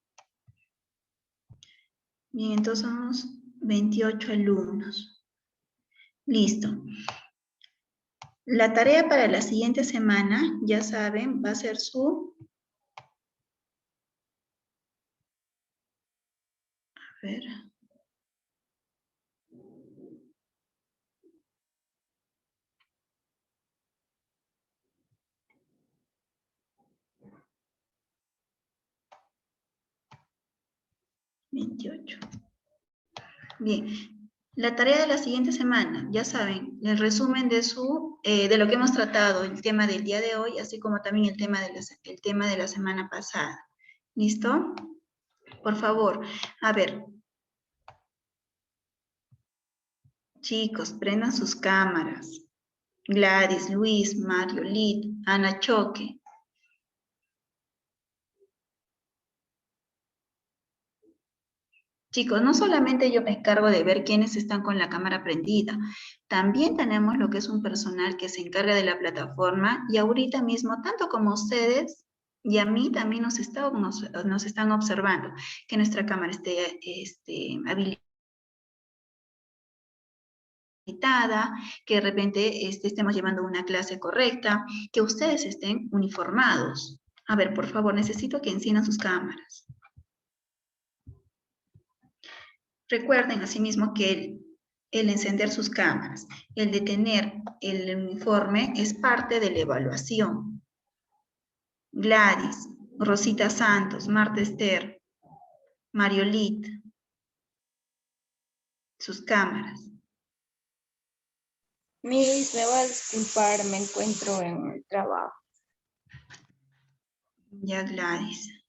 Bien, entonces somos 28 alumnos. Listo. La tarea para la siguiente semana, ya saben, va a ser su... A ver. 28. Bien. La tarea de la siguiente semana, ya saben, el resumen de lo que hemos tratado, el tema del día de hoy, así como también el tema de la semana pasada. ¿Listo? Por favor, a ver. Chicos, prendan sus cámaras. Gladys, Luis, Mario, Lid, Ana Choque. Chicos, no solamente yo me encargo de ver quiénes están con la cámara prendida, también tenemos lo que es un personal que se encarga de la plataforma y ahorita mismo, tanto como ustedes y a mí también nos están observando que nuestra cámara esté habilitada, que de repente estemos llevando una clase correcta, que ustedes estén uniformados. A ver, por favor, necesito que enciendan sus cámaras. Recuerden asimismo que el encender sus cámaras, el de tener el uniforme es parte de la evaluación. Gladys, Rosita Santos, Marta Esther, Mariolit, sus cámaras. Miss, me voy a disculpar, me encuentro en el trabajo. Ya, Gladys.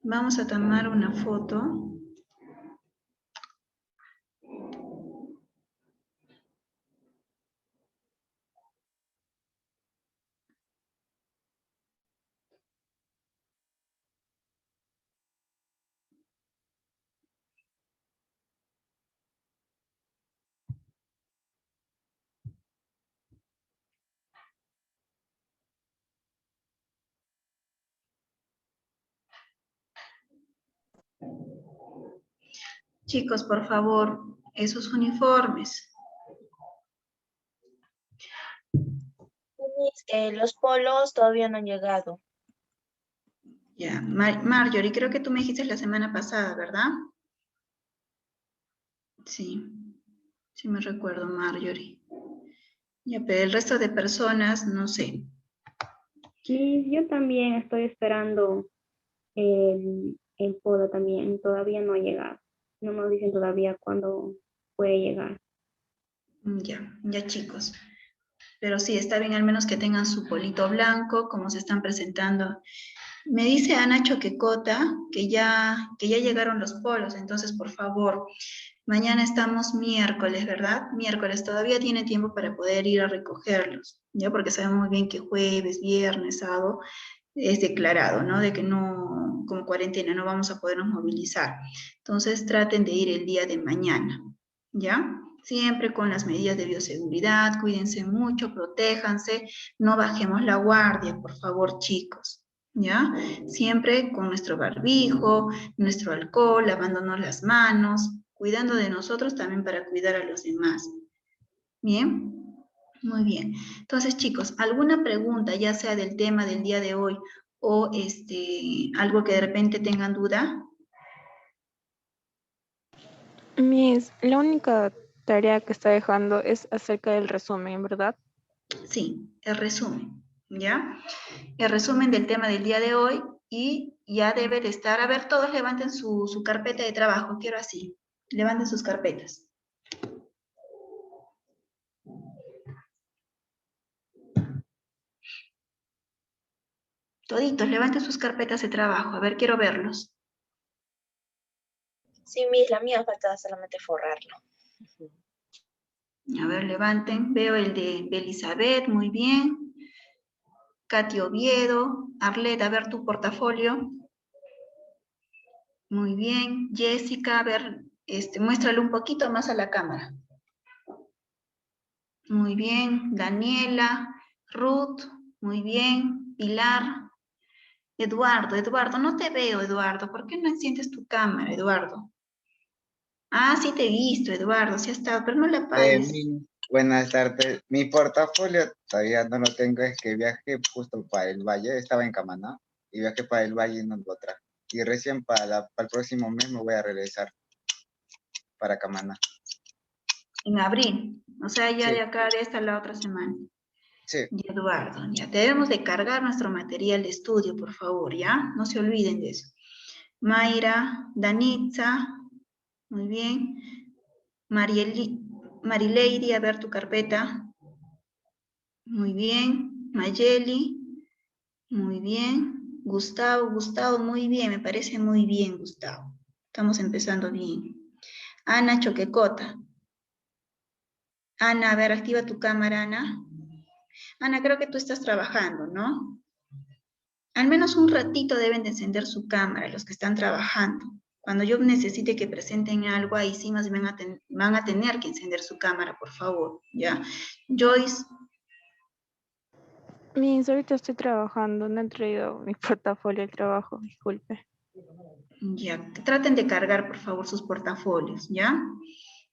Vamos a tomar una foto. Chicos, por favor, esos uniformes. Los polos todavía no han llegado. Ya, Marjorie, creo que tú me dijiste la semana pasada, ¿verdad? Sí, sí me recuerdo, Marjorie. Ya, pero el resto de personas, no sé. Sí, yo también estoy esperando el polo también, todavía no ha llegado. No nos dicen todavía cuándo puede llegar. Ya chicos. Pero sí, está bien al menos que tengan su polito blanco, como se están presentando. Me dice Ana Choquecota que ya llegaron los polos, entonces por favor, mañana estamos miércoles, ¿verdad? Miércoles, todavía tiene tiempo para poder ir a recogerlos, ¿ya? Porque sabemos muy bien que jueves, viernes, sábado es declarado, ¿no? De que no, como cuarentena, no vamos a podernos movilizar. Entonces traten de ir el día de mañana, ¿ya? Siempre con las medidas de bioseguridad, cuídense mucho, protéjanse, no bajemos la guardia, por favor, chicos, ¿ya? Siempre con nuestro barbijo, nuestro alcohol, lavándonos las manos, cuidando de nosotros también para cuidar a los demás. ¿Bien? Muy bien. Entonces, chicos, ¿alguna pregunta, ya sea del tema del día de hoy o algo que de repente tengan duda? Miss, la única tarea que está dejando es acerca del resumen, ¿verdad? Sí, el resumen, ¿ya? El resumen del tema del día de hoy y ya debe de estar, a ver, todos levanten su carpeta de trabajo, quiero así, levanten sus carpetas. Toditos, levanten sus carpetas de trabajo, a ver, quiero verlos. Sí, Miss, la mía falta solamente forrarlo. A ver, levanten, veo el de Elizabeth, muy bien. Katy Oviedo, Arlette, a ver tu portafolio. Muy bien. Jessica, a ver, muéstralo un poquito más a la cámara. Muy bien. Daniela, Ruth, muy bien. Pilar. Eduardo, no te veo, Eduardo. ¿Por qué no enciendes tu cámara, Eduardo? Ah, sí te he visto, Eduardo, sí ha estado, pero no la apagues. Buenas tardes. Mi portafolio todavía no lo tengo, es que viajé justo para el Valle, estaba en Camaná, y viajé para el Valle y no lo traje. Y recién para el próximo mes me voy a regresar para Camaná. En abril, o sea, ya Sí. de acá, de esta la otra semana. Sí. Y Eduardo, ya debemos de cargar nuestro material de estudio, por favor, ¿ya? No se olviden de eso. Mayra, Danitza, muy bien. Marileidi, a ver tu carpeta. Muy bien. Mayeli, muy bien. Gustavo, muy bien, me parece muy bien, Gustavo. Estamos empezando bien. Ana Choquecota. Ana, a ver, activa tu cámara, Ana. Ana, creo que tú estás trabajando, ¿no? Al menos un ratito deben de encender su cámara los que están trabajando. Cuando yo necesite que presenten algo, ahí sí más van a tener que encender su cámara, por favor, ¿ya? Joyce. Miss, ahorita estoy trabajando, no he traído mi portafolio de trabajo, disculpe. Ya, traten de cargar, por favor, sus portafolios, ¿ya?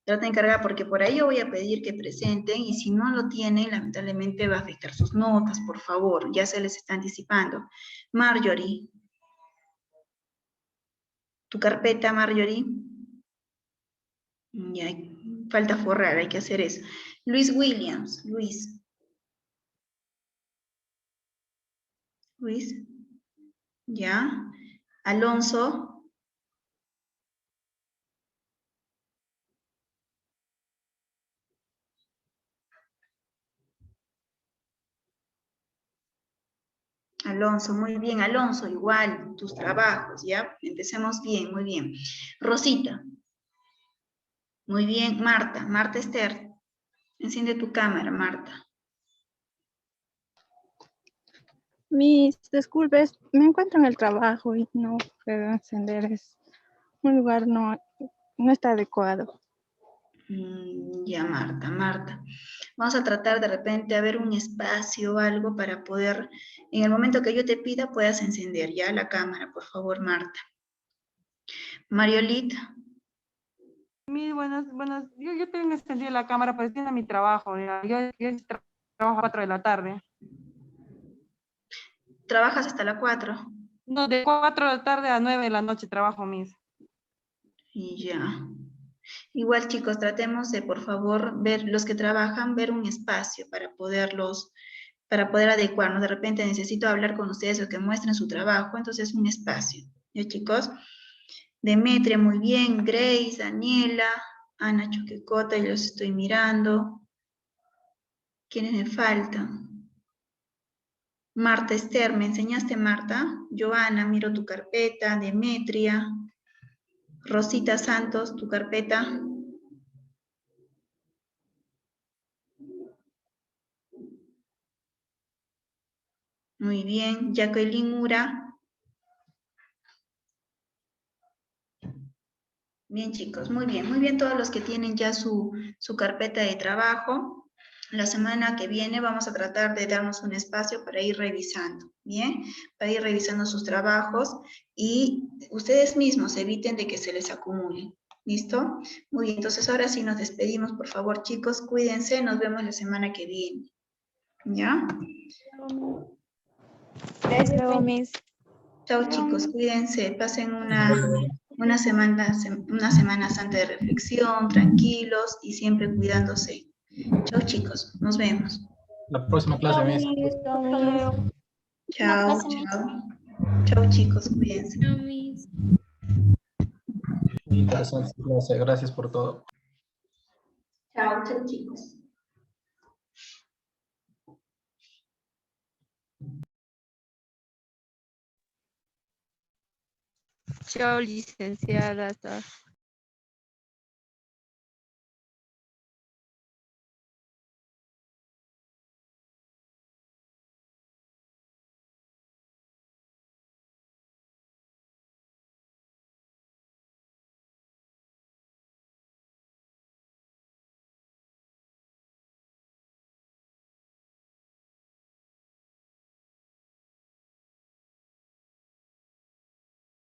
Traten de cargar porque por ahí yo voy a pedir que presenten y si no lo tienen, lamentablemente va a afectar sus notas, por favor, ya se les está anticipando. Marjorie. ¿Tu carpeta, Marjorie? Ya, falta forrar, hay que hacer eso. Luis Williams, Luis. Luis. Ya. Alonso. Alonso, muy bien. Alonso, igual, tus trabajos, ¿ya? Empecemos bien, muy bien. Rosita. Muy bien. Marta, Marta Esther. Enciende tu cámara, Marta. Mis disculpes, me encuentro en el trabajo y no puedo encender. Es un lugar no está adecuado. Ya, Marta. Vamos a tratar de repente a ver un espacio o algo para poder, en el momento que yo te pida, puedas encender ya la cámara, por favor, Marta. Mariolita. Buenas. Yo tengo encendida la cámara, pues tiene mi trabajo. Ya. Yo trabajo a 4 de la tarde. ¿Trabajas hasta las 4? No, de 4 de la tarde a 9 de la noche trabajo, Miss. Y ya. Igual, chicos, tratemos de, por favor, ver los que trabajan, ver un espacio para poder adecuarnos. De repente necesito hablar con ustedes o que muestren su trabajo, entonces un espacio. ¿Ya, chicos? Demetria, muy bien. Grace, Daniela, Ana Choquecota, yo los estoy mirando. ¿Quiénes me faltan? Marta Esther, ¿me enseñaste, Marta? Joana, miro tu carpeta. Demetria. Rosita Santos, tu carpeta. Muy bien. Jacqueline Ura. Bien, chicos, muy bien todos los que tienen ya su carpeta de trabajo. La semana que viene vamos a tratar de darnos un espacio para ir revisando, ¿bien? Para ir revisando sus trabajos y ustedes mismos eviten de que se les acumule, ¿listo? Muy bien, entonces ahora sí nos despedimos, por favor, chicos, cuídense, nos vemos la semana que viene, ¿ya? Luego, Miss. Chao, chicos, cuídense, pasen una semana santa de reflexión, tranquilos y siempre cuidándose. Chao, chicos, nos vemos. La próxima clase, Miss. Chao, chao, chicos, cuídense. Interesante clase, gracias por todo. Chao, chicos. Chao, licenciada.